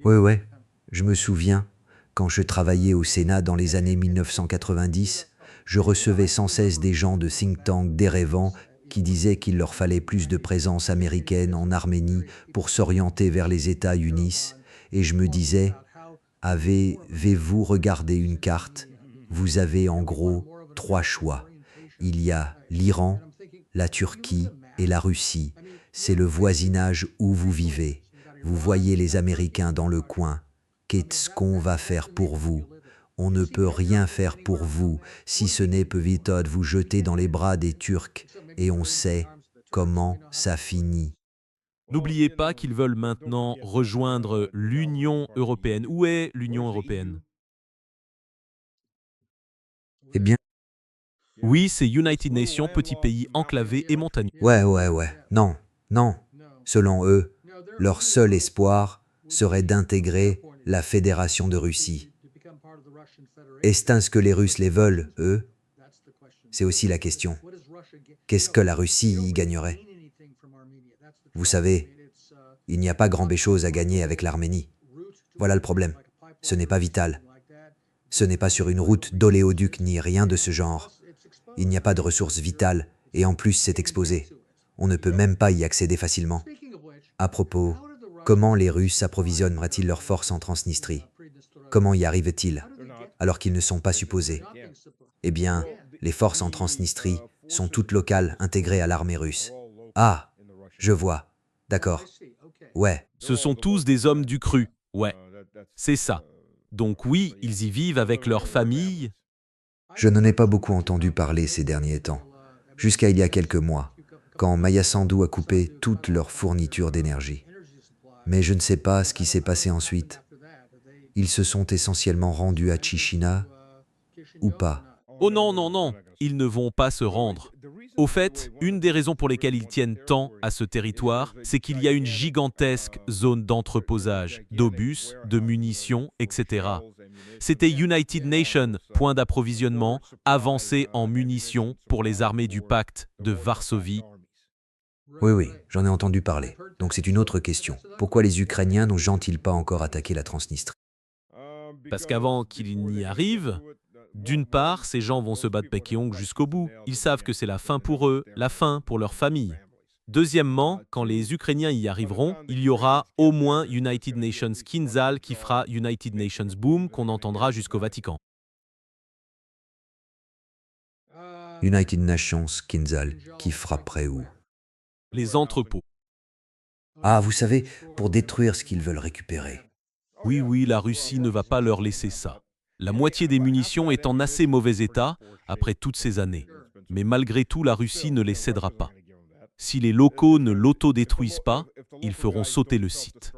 Ouais, je me souviens, quand je travaillais au Sénat dans les années 1990, je recevais sans cesse des gens de think tank d'Erevan qui disaient qu'il leur fallait plus de présence américaine en Arménie pour s'orienter vers les États-Unis, et je me disais, avez-vous regardé une carte? Vous avez en gros trois choix. Il y a l'Iran, la Turquie et la Russie. C'est le voisinage où vous vivez. Vous voyez les Américains dans le coin. Qu'est-ce qu'on va faire pour vous? On ne peut rien faire pour vous, si ce n'est peut-être vous jeter dans les bras des Turcs, et on sait comment ça finit. N'oubliez pas qu'ils veulent maintenant rejoindre l'Union européenne. Où est l'Union européenne? Eh bien, Oui, c'est United Nations, petit pays enclavé et montagneux. ouais. Non, non. Selon eux, leur seul espoir serait d'intégrer la Fédération de Russie. Est-ce que les Russes les veulent, eux? C'est aussi la question. Qu'est-ce que la Russie y gagnerait? Vous savez, il n'y a pas grand-chose à gagner avec l'Arménie. Voilà le problème. Ce n'est pas vital. Ce n'est pas sur une route d'oléoduc ni rien de ce genre. Il n'y a pas de ressources vitales et en plus c'est exposé. On ne peut même pas y accéder facilement. À propos, comment les Russes approvisionneraient-ils leurs forces en Transnistrie? Comment y arrivent-ils alors qu'ils ne sont pas supposés? Eh bien, les forces en Transnistrie sont toutes locales intégrées à l'armée russe. Ah, je vois. D'accord. Ouais. Ce sont tous des hommes du cru. Ouais, c'est ça. Donc oui, ils y vivent avec leur famille. Je n'en ai pas beaucoup entendu parler ces derniers temps, jusqu'à il y a quelques mois, quand Maya Sandu a coupé toute leur fourniture d'énergie. Mais je ne sais pas ce qui s'est passé ensuite. Ils se sont essentiellement rendus à Chichina ou pas. Oh non, non, non, ils ne vont pas se rendre. Au fait, une des raisons pour lesquelles ils tiennent tant à ce territoire, c'est qu'il y a une gigantesque zone d'entreposage, d'obus, de munitions, etc. C'était United Nations, point d'approvisionnement, avancé en munitions pour les armées du pacte de Varsovie. Oui, oui, j'en ai entendu parler. Donc c'est une autre question. Pourquoi les Ukrainiens n'ont-ils pas encore attaqué la Transnistrie? Parce qu'avant qu'ils n'y arrivent, d'une part, ces gens vont se battre bec et ongles jusqu'au bout. Ils savent que c'est la fin pour eux, la fin pour leur famille. Deuxièmement, quand les Ukrainiens y arriveront, il y aura au moins United Nations Kinzhal qui fera United Nations Boom qu'on entendra jusqu'au Vatican. United Nations, Kinzhal, qui frapperait où? Les entrepôts. Ah, vous savez, pour détruire ce qu'ils veulent récupérer. Oui, oui, la Russie ne va pas leur laisser ça. La moitié des munitions est en assez mauvais état après toutes ces années. Mais malgré tout, la Russie ne les cédera pas. Si les locaux ne l'autodétruisent pas, ils feront sauter le site.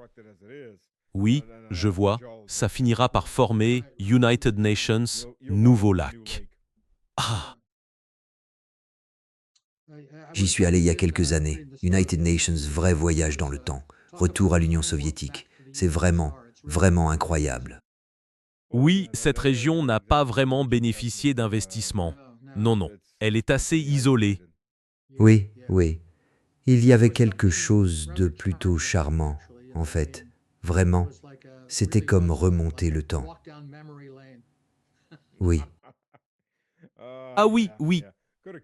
Oui, je vois, ça finira par former United Nations, nouveau lac. Ah, J'y suis allé il y a quelques années. United Nations, vrai voyage dans le temps. Retour à l'Union soviétique. C'est vraiment, vraiment incroyable. oui, cette région n'a pas vraiment bénéficié d'investissement. Non, non, elle est assez isolée. Oui, oui. Il y avait quelque chose de plutôt charmant, en fait. Vraiment. C'était comme remonter le temps. Oui. Ah oui, oui,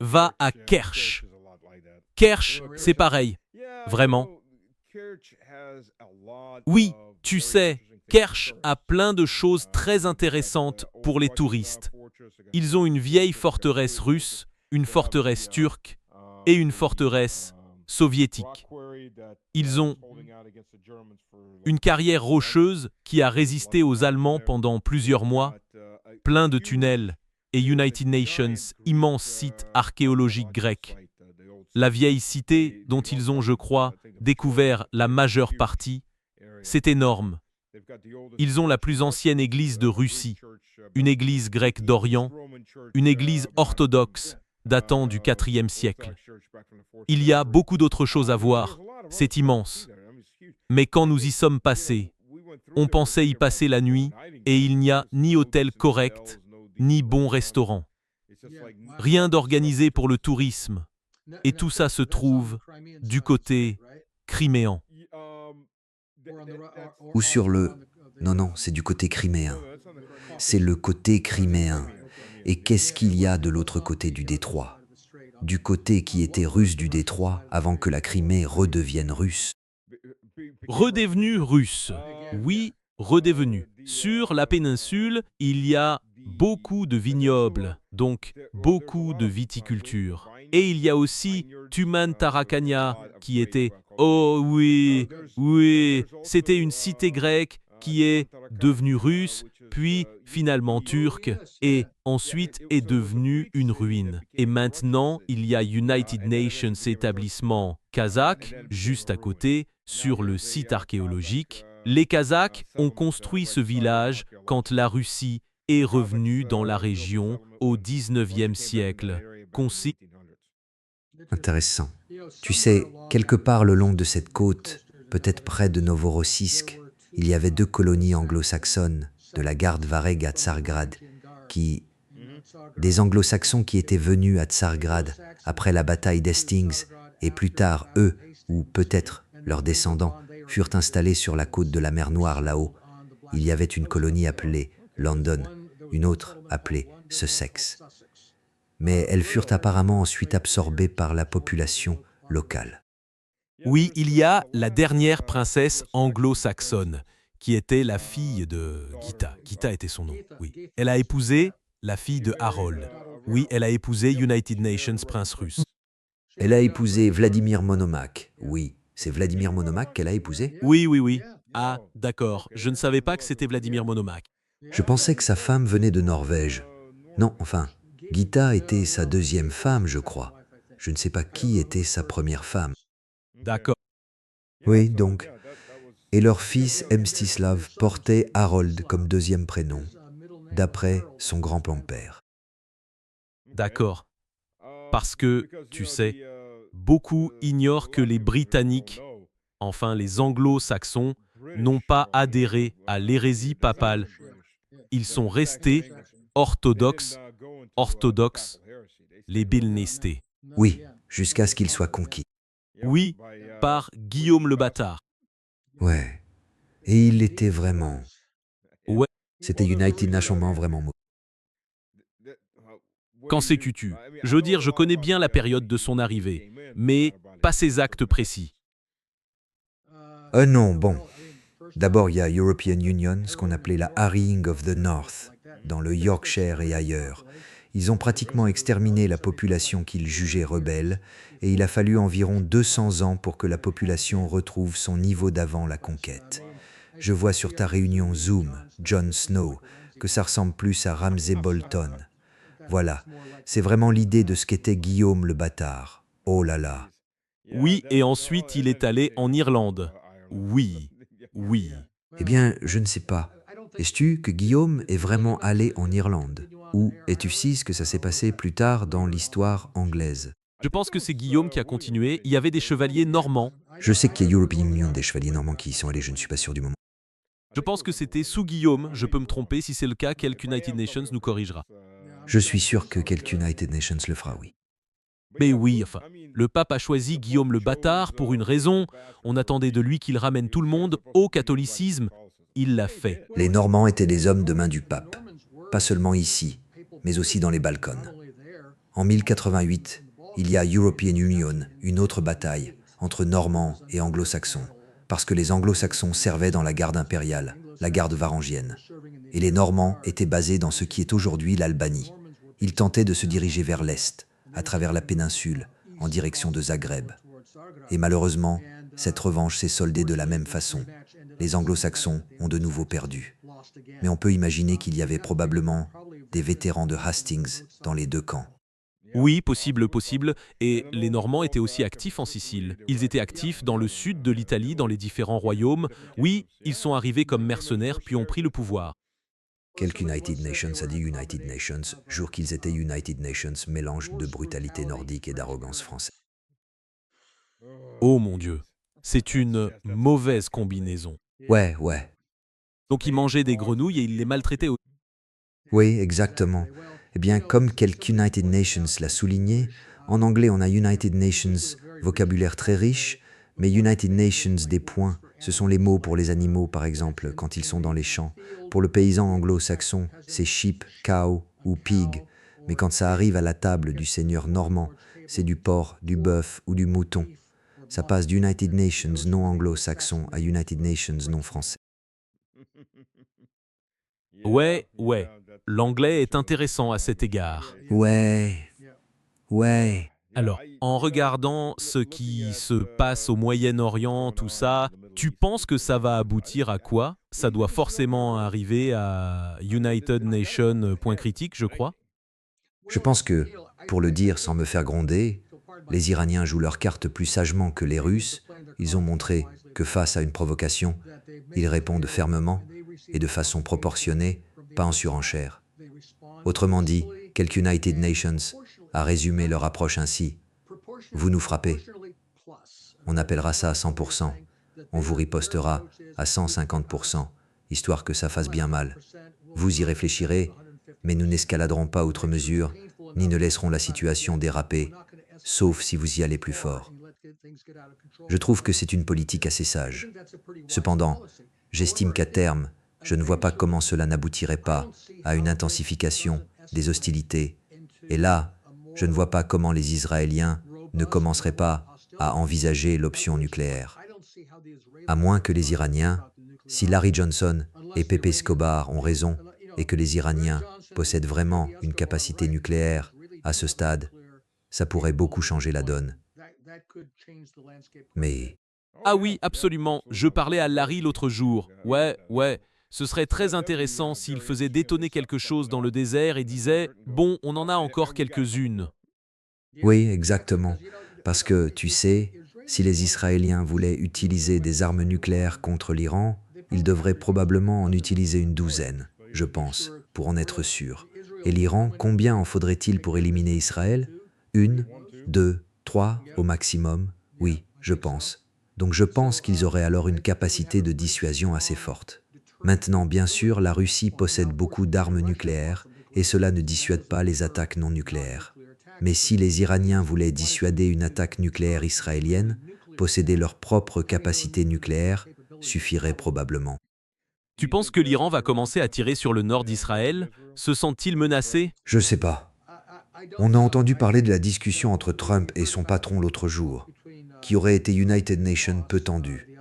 va à Kerch. Kerch, c'est pareil. Vraiment. Oui, tu sais, Kerch a plein de choses très intéressantes pour les touristes. Ils ont une vieille forteresse russe, une forteresse turque et une forteresse soviétique. Ils ont une carrière rocheuse qui a résisté aux Allemands pendant plusieurs mois, plein de tunnels et United Nations, immense site archéologique grec. La vieille cité dont ils ont, je crois, découvert la majeure partie, c'est énorme. Ils ont la plus ancienne église de Russie, une église grecque d'Orient, une église orthodoxe datant du IVe siècle. Il y a beaucoup d'autres choses à voir, c'est immense. Mais quand nous y sommes passés, on pensait y passer la nuit et il n'y a ni hôtel correct, ni bon restaurant. Rien d'organisé pour le tourisme. Et tout ça se trouve du côté criméen. Ou sur le... Non, non, c'est du côté criméen. C'est le côté criméen. Et qu'est-ce qu'il y a de l'autre côté du détroit? Du côté qui était russe du détroit avant que la Crimée redevienne russe. Redevenu russe. Oui, redevenu. Sur la péninsule, il y a beaucoup de vignobles, donc beaucoup de viticulture. Et il y a aussi Tuman Tarakania, qui était, oh oui, oui, c'était une cité grecque qui est devenue russe, puis finalement turque, et ensuite est devenue une ruine. Et maintenant, il y a United Nations établissement kazakh, juste à côté, sur le site archéologique. Les Kazakhs ont construit ce village quand la Russie est revenue dans la région au XIXe siècle. Intéressant. Tu sais, quelque part le long de cette côte, peut-être près de Novorossiysk, il y avait deux colonies anglo-saxonnes de la garde Vareg à Tsargrad qui... des anglo-saxons qui étaient venus à Tsargrad après la bataille d'Hastings, et plus tard, eux, ou peut-être leurs descendants, furent installés sur la côte de la mer Noire là-haut. Il y avait une colonie appelée London, une autre appelée Sussex. Mais elles furent apparemment ensuite absorbées par la population locale. Oui, il y a la dernière princesse anglo-saxonne, qui était la fille de Gita. Gita était son nom, oui. Elle a épousé la fille de Harold. Oui, elle a épousé United Nations, prince russe. Elle a épousé Vladimir Monomakh. Oui, c'est Vladimir Monomakh qu'elle a épousé. Oui, oui, oui. Ah, d'accord. Je ne savais pas que c'était Vladimir Monomakh. Je pensais que sa femme venait de Norvège. Non, enfin, Gita était sa deuxième femme, je crois. Je ne sais pas qui était sa première femme. D'accord, Oui, donc. Et leur fils Mstislav portait Harold comme deuxième prénom, d'après son grand-père. d'accord. Parce que, tu sais, beaucoup ignorent que les Britanniques, enfin les anglo-saxons, n'ont pas adhéré à l'hérésie papale. Ils sont restés orthodoxes, les Bilnestés. Oui, jusqu'à ce qu'il soit conquis. Oui, par Guillaume le Bâtard. Ouais. Et il était vraiment. Ouais, C'était United Nations vraiment mauvais. qu'en sais-tu? Je veux dire, je connais bien la période de son arrivée, mais pas ses actes précis. Non, bon. D'abord, il y a European Union, ce qu'on appelait la Harrying of the North, dans le Yorkshire et ailleurs. Ils ont pratiquement exterminé la population qu'ils jugeaient rebelle, et il a fallu environ 200 ans pour que la population retrouve son niveau d'avant la conquête. Je vois sur ta réunion Zoom, Jon Snow, que ça ressemble plus à Ramsay Bolton. Voilà, c'est vraiment l'idée de ce qu'était Guillaume le Bâtard. Oh là là. Oui, et ensuite il est allé en Irlande. Oui, oui. Eh bien, je ne sais pas. Est-ce que Guillaume est vraiment allé en Irlande? Ou es-tu si que ça s'est passé plus tard dans l'histoire anglaise? Je pense que c'est Guillaume qui a continué. Il y avait des chevaliers normands. Je sais qu'il y a European Union des chevaliers normands qui y sont allés, je ne suis pas sûr du moment. Je pense que c'était sous Guillaume. Je peux me tromper. Si c'est le cas, quelques United Nations nous corrigera. Je suis sûr que quelques United Nations le fera, oui. Mais oui, enfin, le pape a choisi Guillaume le Bâtard pour une raison. On attendait de lui qu'il ramène tout le monde au catholicisme. Il l'a fait. Les Normands étaient des hommes de main du pape, pas seulement ici, mais aussi dans les Balkans. En 1088, il y a European Union, une autre bataille entre Normands et Anglo-Saxons, parce que les Anglo-Saxons servaient dans la garde impériale, la garde varangienne, et les Normands étaient basés dans ce qui est aujourd'hui l'Albanie. Ils tentaient de se diriger vers l'est, à travers la péninsule, en direction de Zagreb. Et malheureusement, cette revanche s'est soldée de la même façon. Les Anglo-Saxons ont de nouveau perdu. Mais on peut imaginer qu'il y avait probablement des vétérans de Hastings dans les deux camps. Oui, possible, possible. Et les Normands étaient aussi actifs en Sicile. Ils étaient actifs dans le sud de l'Italie, dans les différents royaumes. Oui, ils sont arrivés comme mercenaires puis ont pris le pouvoir. Quelques United Nations a dit United Nations, jour qu'ils étaient United Nations, mélange de brutalité nordique et d'arrogance française. Oh mon Dieu, c'est une mauvaise combinaison. Ouais. Donc ils mangeaient des grenouilles et ils les maltraitaient. Oui, exactement. Eh bien, comme quelques United Nations l'a souligné, en anglais on a United Nations, vocabulaire très riche, mais United Nations des points, ce sont les mots pour les animaux par exemple, quand ils sont dans les champs. Pour le paysan anglo-saxon, c'est sheep, cow ou pig, mais quand ça arrive à la table du seigneur normand, c'est du porc, du bœuf ou du mouton. Ça passe d'United Nations non anglo-saxon à United Nations non français. Ouais. L'anglais est intéressant à cet égard. Ouais. Alors, en regardant ce qui se passe au Moyen-Orient, tout ça, tu penses que ça va aboutir à quoi? Ça doit forcément arriver à United Nations, point critique, je crois. Je pense que, pour le dire sans me faire gronder, les Iraniens jouent leurs cartes plus sagement que les Russes. Ils ont montré que face à une provocation, ils répondent fermement et de façon proportionnée, pas en surenchère. Autrement dit, quelques United Nations a résumé leur approche ainsi. Vous nous frappez, on appellera ça à 100%, on vous ripostera à 150%, histoire que ça fasse bien mal. Vous y réfléchirez, mais nous n'escaladerons pas outre mesure, ni ne laisserons la situation déraper, sauf si vous y allez plus fort. Je trouve que c'est une politique assez sage. Cependant, j'estime qu'à terme, je ne vois pas comment cela n'aboutirait pas à une intensification des hostilités. Et là, je ne vois pas comment les Israéliens ne commenceraient pas à envisager l'option nucléaire. À moins que les Iraniens, si Larry Johnson et Pepe Escobar ont raison et que les Iraniens possèdent vraiment une capacité nucléaire à ce stade, ça pourrait beaucoup changer la donne. Mais Ah oui, absolument. Je parlais à Larry l'autre jour. Ouais. Ce serait très intéressant s'il faisait détonner quelque chose dans le désert et disait « Bon, on en a encore quelques-unes ». oui, exactement. Parce que, tu sais, si les Israéliens voulaient utiliser des armes nucléaires contre l'Iran, ils devraient probablement en utiliser une douzaine, je pense, pour en être sûr. Et l'Iran, combien en faudrait-il pour éliminer Israël? Une, deux, trois au maximum? Oui, je pense. Donc je pense qu'ils auraient alors une capacité de dissuasion assez forte. Maintenant, bien sûr, la Russie possède beaucoup d'armes nucléaires et cela ne dissuade pas les attaques non nucléaires. Mais si les Iraniens voulaient dissuader une attaque nucléaire israélienne, posséder leur propre capacité nucléaire suffirait probablement. Tu penses que l'Iran va commencer à tirer sur le nord d'Israël? Se sent-il menacé? Je sais pas. On a entendu parler de la discussion entre Trump et son patron l'autre jour, qui aurait été United Nations peu tendue.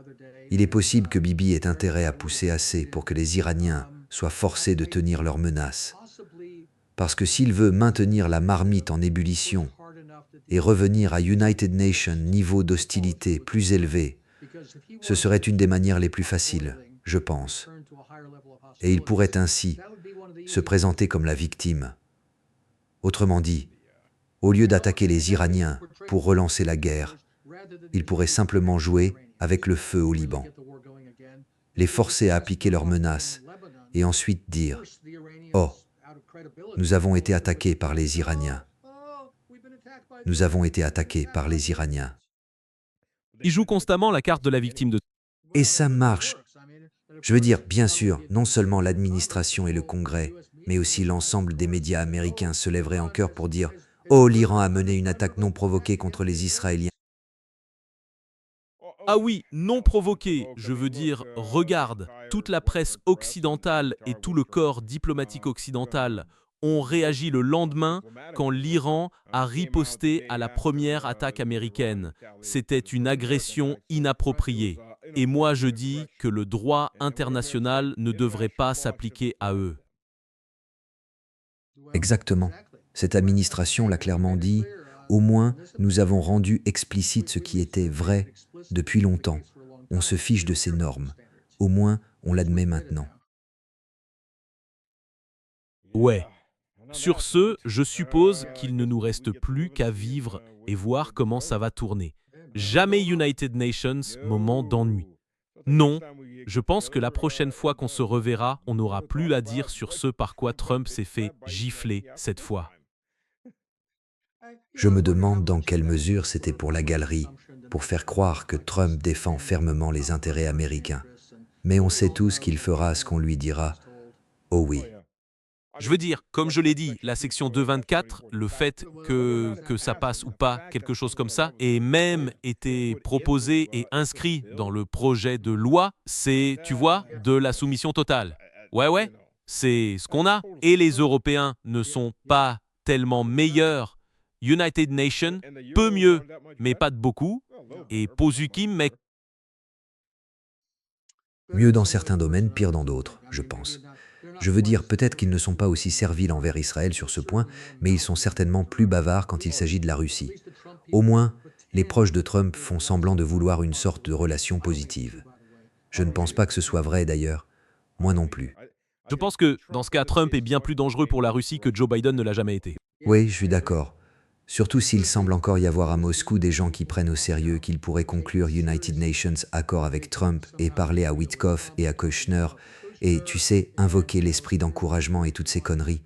Il est possible que Bibi ait intérêt à pousser assez pour que les Iraniens soient forcés de tenir leurs menaces. Parce que s'il veut maintenir la marmite en ébullition et revenir à United Nations niveau d'hostilité plus élevé, ce serait une des manières les plus faciles, je pense. Et il pourrait ainsi se présenter comme la victime. Autrement dit, au lieu d'attaquer les Iraniens pour relancer la guerre, il pourrait simplement jouer avec le feu au Liban, les forcer à appliquer leurs menaces et ensuite dire « Oh, nous avons été attaqués par les Iraniens. Nous avons été attaqués par les Iraniens. » Il joue constamment la carte de la victime de... Et ça marche. Je veux dire, bien sûr, non seulement l'administration et le Congrès, mais aussi l'ensemble des médias américains se lèveraient en chœur pour dire « Oh, l'Iran a mené une attaque non provoquée contre les Israéliens. » Ah oui, non provoqué, je veux dire, regarde, toute la presse occidentale et tout le corps diplomatique occidental ont réagi le lendemain quand l'Iran a riposté à la première attaque américaine. C'était une agression inappropriée. Et moi je dis que le droit international ne devrait pas s'appliquer à eux. Exactement. Cette administration l'a clairement dit. Au moins, nous avons rendu explicite ce qui était vrai depuis longtemps. On se fiche de ces normes. Au moins, on l'admet maintenant. Ouais. Sur ce, je suppose qu'il ne nous reste plus qu'à vivre et voir comment ça va tourner. Jamais United Nations, moment d'ennui. Non, je pense que la prochaine fois qu'on se reverra, on n'aura plus à dire sur ce par quoi Trump s'est fait gifler cette fois. Je me demande dans quelle mesure c'était pour la galerie, pour faire croire que Trump défend fermement les intérêts américains. Mais on sait tous qu'il fera ce qu'on lui dira. Oh oui. Je veux dire, comme je l'ai dit, la section 224, le fait que ça passe ou pas, quelque chose comme ça, ait même été proposé et inscrit dans le projet de loi, c'est, tu vois, de la soumission totale. Ouais, c'est ce qu'on a. Et les Européens ne sont pas tellement meilleurs. United Nations, peu mieux, mais pas de beaucoup. Et Posukim, mec. Mieux dans certains domaines, pire dans d'autres, je pense. Je veux dire, peut-être qu'ils ne sont pas aussi serviles envers Israël sur ce point, mais ils sont certainement plus bavards quand il s'agit de la Russie. Au moins, les proches de Trump font semblant de vouloir une sorte de relation positive. Je ne pense pas que ce soit vrai d'ailleurs. Moi non plus. Je pense que, dans ce cas, Trump est bien plus dangereux pour la Russie que Joe Biden ne l'a jamais été. Oui, je suis d'accord. Surtout s'il semble encore y avoir à Moscou des gens qui prennent au sérieux qu'ils pourraient conclure United Nations accord avec Trump et parler à Witkoff et à Kushner et, tu sais, invoquer l'esprit d'encouragement et toutes ces conneries.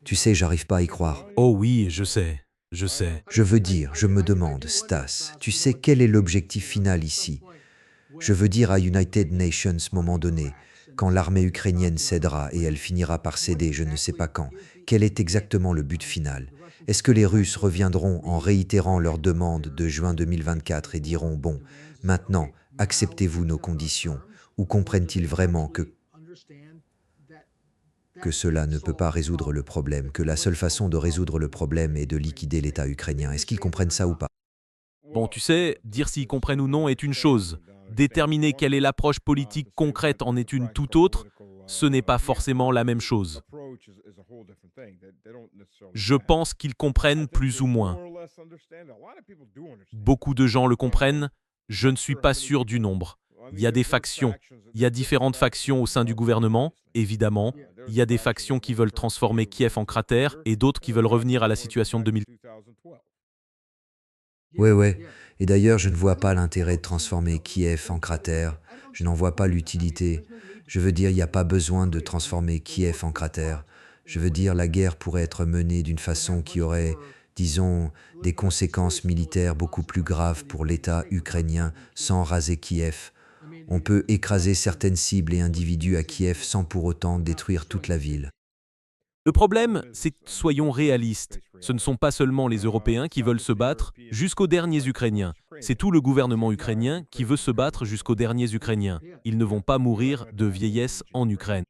Tu sais, j'arrive pas à y croire. Oh oui, je sais. Je veux dire, je me demande, Stas, tu sais quel est l'objectif final ici? Je veux dire à United Nations, moment donné, Quand l'armée ukrainienne cédera et elle finira par céder, je ne sais pas quand, quel est exactement le but final? Est-ce que les Russes reviendront en réitérant leur demande de juin 2024 et diront bon, maintenant, acceptez-vous nos conditions, ou comprennent-ils vraiment que cela ne peut pas résoudre le problème, que la seule façon de résoudre le problème est de liquider l'État ukrainien? Est-ce qu'ils comprennent ça ou pas? Bon, tu sais, dire s'ils comprennent ou non est une chose. Déterminer quelle est l'approche politique concrète en est une toute autre. Ce n'est pas forcément la même chose. Je pense qu'ils comprennent plus ou moins. Beaucoup de gens le comprennent. Je ne suis pas sûr du nombre. Il y a des factions. Il y a différentes factions au sein du gouvernement, évidemment. Il y a des factions qui veulent transformer Kiev en cratère et d'autres qui veulent revenir à la situation de 2000. Ouais. Et d'ailleurs, je ne vois pas l'intérêt de transformer Kiev en cratère. Je n'en vois pas l'utilité. Je veux dire, il n'y a pas besoin de transformer Kiev en cratère. Je veux dire, la guerre pourrait être menée d'une façon qui aurait, disons, des conséquences militaires beaucoup plus graves pour l'État ukrainien sans raser Kiev. On peut écraser certaines cibles et individus à Kiev sans pour autant détruire toute la ville. Le problème, c'est que soyons réalistes. Ce ne sont pas seulement les Européens qui veulent se battre jusqu'aux derniers Ukrainiens. C'est tout le gouvernement ukrainien qui veut se battre jusqu'aux derniers Ukrainiens. Ils ne vont pas mourir de vieillesse en Ukraine.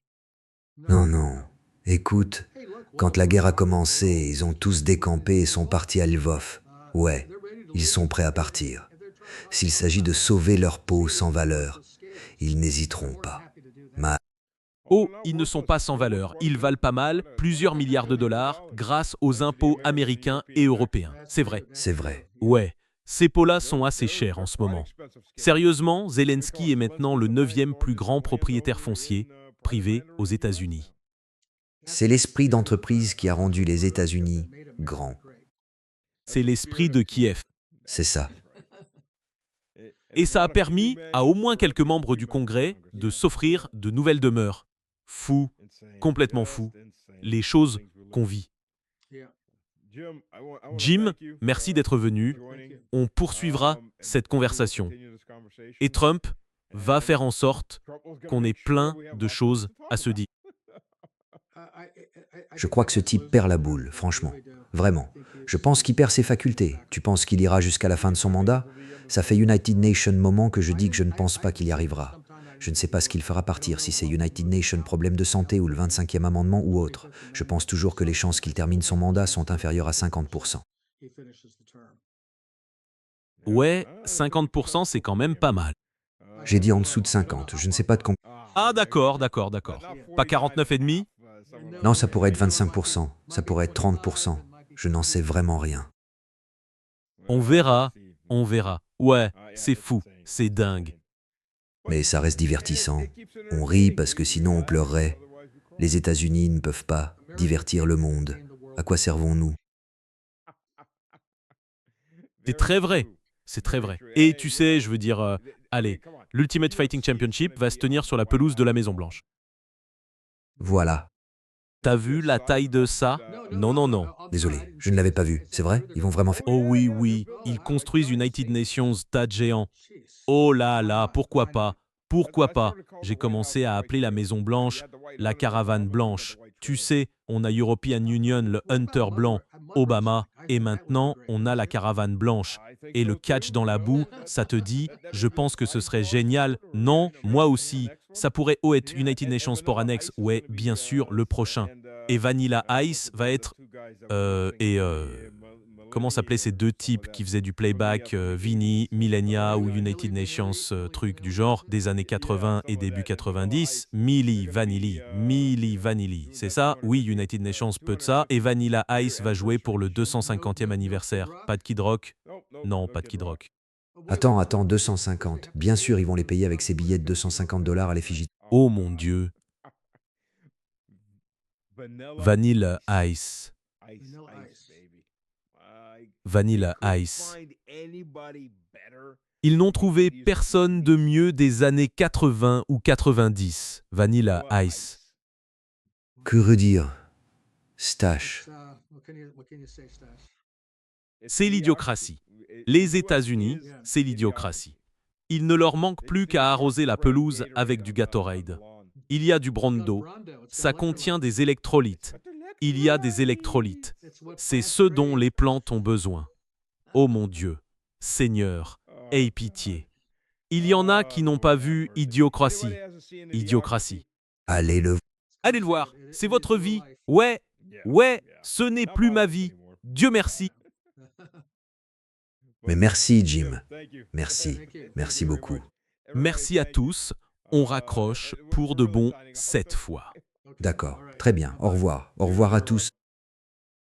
Non. Écoute, quand la guerre a commencé, ils ont tous décampé et sont partis à Lvov. Ouais, ils sont prêts à partir. S'il s'agit de sauver leur peau sans valeur, ils n'hésiteront pas. Oh, ils ne sont pas sans valeur. Ils valent pas mal, plusieurs milliards de dollars, grâce aux impôts américains et européens. C'est vrai. C'est vrai. Ouais, ces pots-là sont assez chers en ce moment. Sérieusement, Zelensky est maintenant le 9e plus grand propriétaire foncier privé aux États-Unis. C'est l'esprit d'entreprise qui a rendu les États-Unis grands. C'est l'esprit de Kiev. C'est ça. Et ça a permis à au moins quelques membres du Congrès de s'offrir de nouvelles demeures. Fou, complètement fou, les choses qu'on vit. Jim, merci d'être venu. On poursuivra cette conversation. Et Trump va faire en sorte qu'on ait plein de choses à se dire. Je crois que ce type perd la boule, franchement. Vraiment. Je pense qu'il perd ses facultés. Tu penses qu'il ira jusqu'à la fin de son mandat? Ça fait United Nations moment que je dis que je ne pense pas qu'il y arrivera. Je ne sais pas ce qu'il fera partir, si c'est United Nations problème de santé ou le 25e amendement ou autre. Je pense toujours que les chances qu'il termine son mandat sont inférieures à 50%. Ouais, 50%, c'est quand même pas mal. J'ai dit en dessous de 50. Je ne sais pas de combien. Ah d'accord. Pas 49,5? Non, ça pourrait être 25%. Ça pourrait être 30%. Je n'en sais vraiment rien. On verra. Ouais, c'est fou, c'est dingue. Mais ça reste divertissant. On rit parce que sinon on pleurerait. Les États-Unis ne peuvent pas divertir le monde. À quoi servons-nous? C'est très vrai. C'est très vrai. Et tu sais, je veux dire, allez, l'Ultimate Fighting Championship va se tenir sur la pelouse de la Maison-Blanche. Voilà. T'as vu la taille de ça? Non. Désolé, je ne l'avais pas vu. C'est vrai? Ils vont vraiment faire... Oh oui, ils construisent United Nations stade géant. Oh là là, pourquoi pas? J'ai commencé à appeler la Maison Blanche la caravane blanche. Tu sais, on a European Union, le Hunter blanc, Obama, et maintenant on a la caravane blanche. Et le catch dans la boue, ça te dit, je pense que ce serait génial. Non, moi aussi. Ça pourrait être United Nations Sport Annex, ouais, bien sûr, le prochain. Et Vanilla Ice va être... comment s'appelaient ces deux types qui faisaient du playback, Vinny, Millenia ou United Nations, truc du genre, des années 80 et début 90, Milli Vanilli, c'est ça? Oui, United Nations peut de ça, et Vanilla Ice va jouer pour le 250e anniversaire. Pas de Kid Rock? Non, pas de Kid Rock. Attends, 250. Bien sûr, ils vont les payer avec ces billets de $250 à l'effigie. Oh mon Dieu. Vanilla Ice. Vanilla Ice. Ils n'ont trouvé personne de mieux des années 80 ou 90. Vanilla Ice. Que redire? Stash. C'est l'idiocratie. Les États-Unis, c'est l'idiocratie. Il ne leur manque plus qu'à arroser la pelouse avec du Gatorade. Il y a du Brando. Ça contient des électrolytes. Il y a des électrolytes. C'est ce dont les plantes ont besoin. Oh mon Dieu, Seigneur, aie pitié. Il y en a qui n'ont pas vu Idiocratie. Idiocratie. Allez le... Allez le voir, c'est votre vie. Ouais, ouais, ce n'est plus ma vie. Dieu merci. Mais merci, Jim. Merci. Merci beaucoup. Merci à tous. On raccroche pour de bon cette fois. D'accord. Très bien. Au revoir. Au revoir à tous.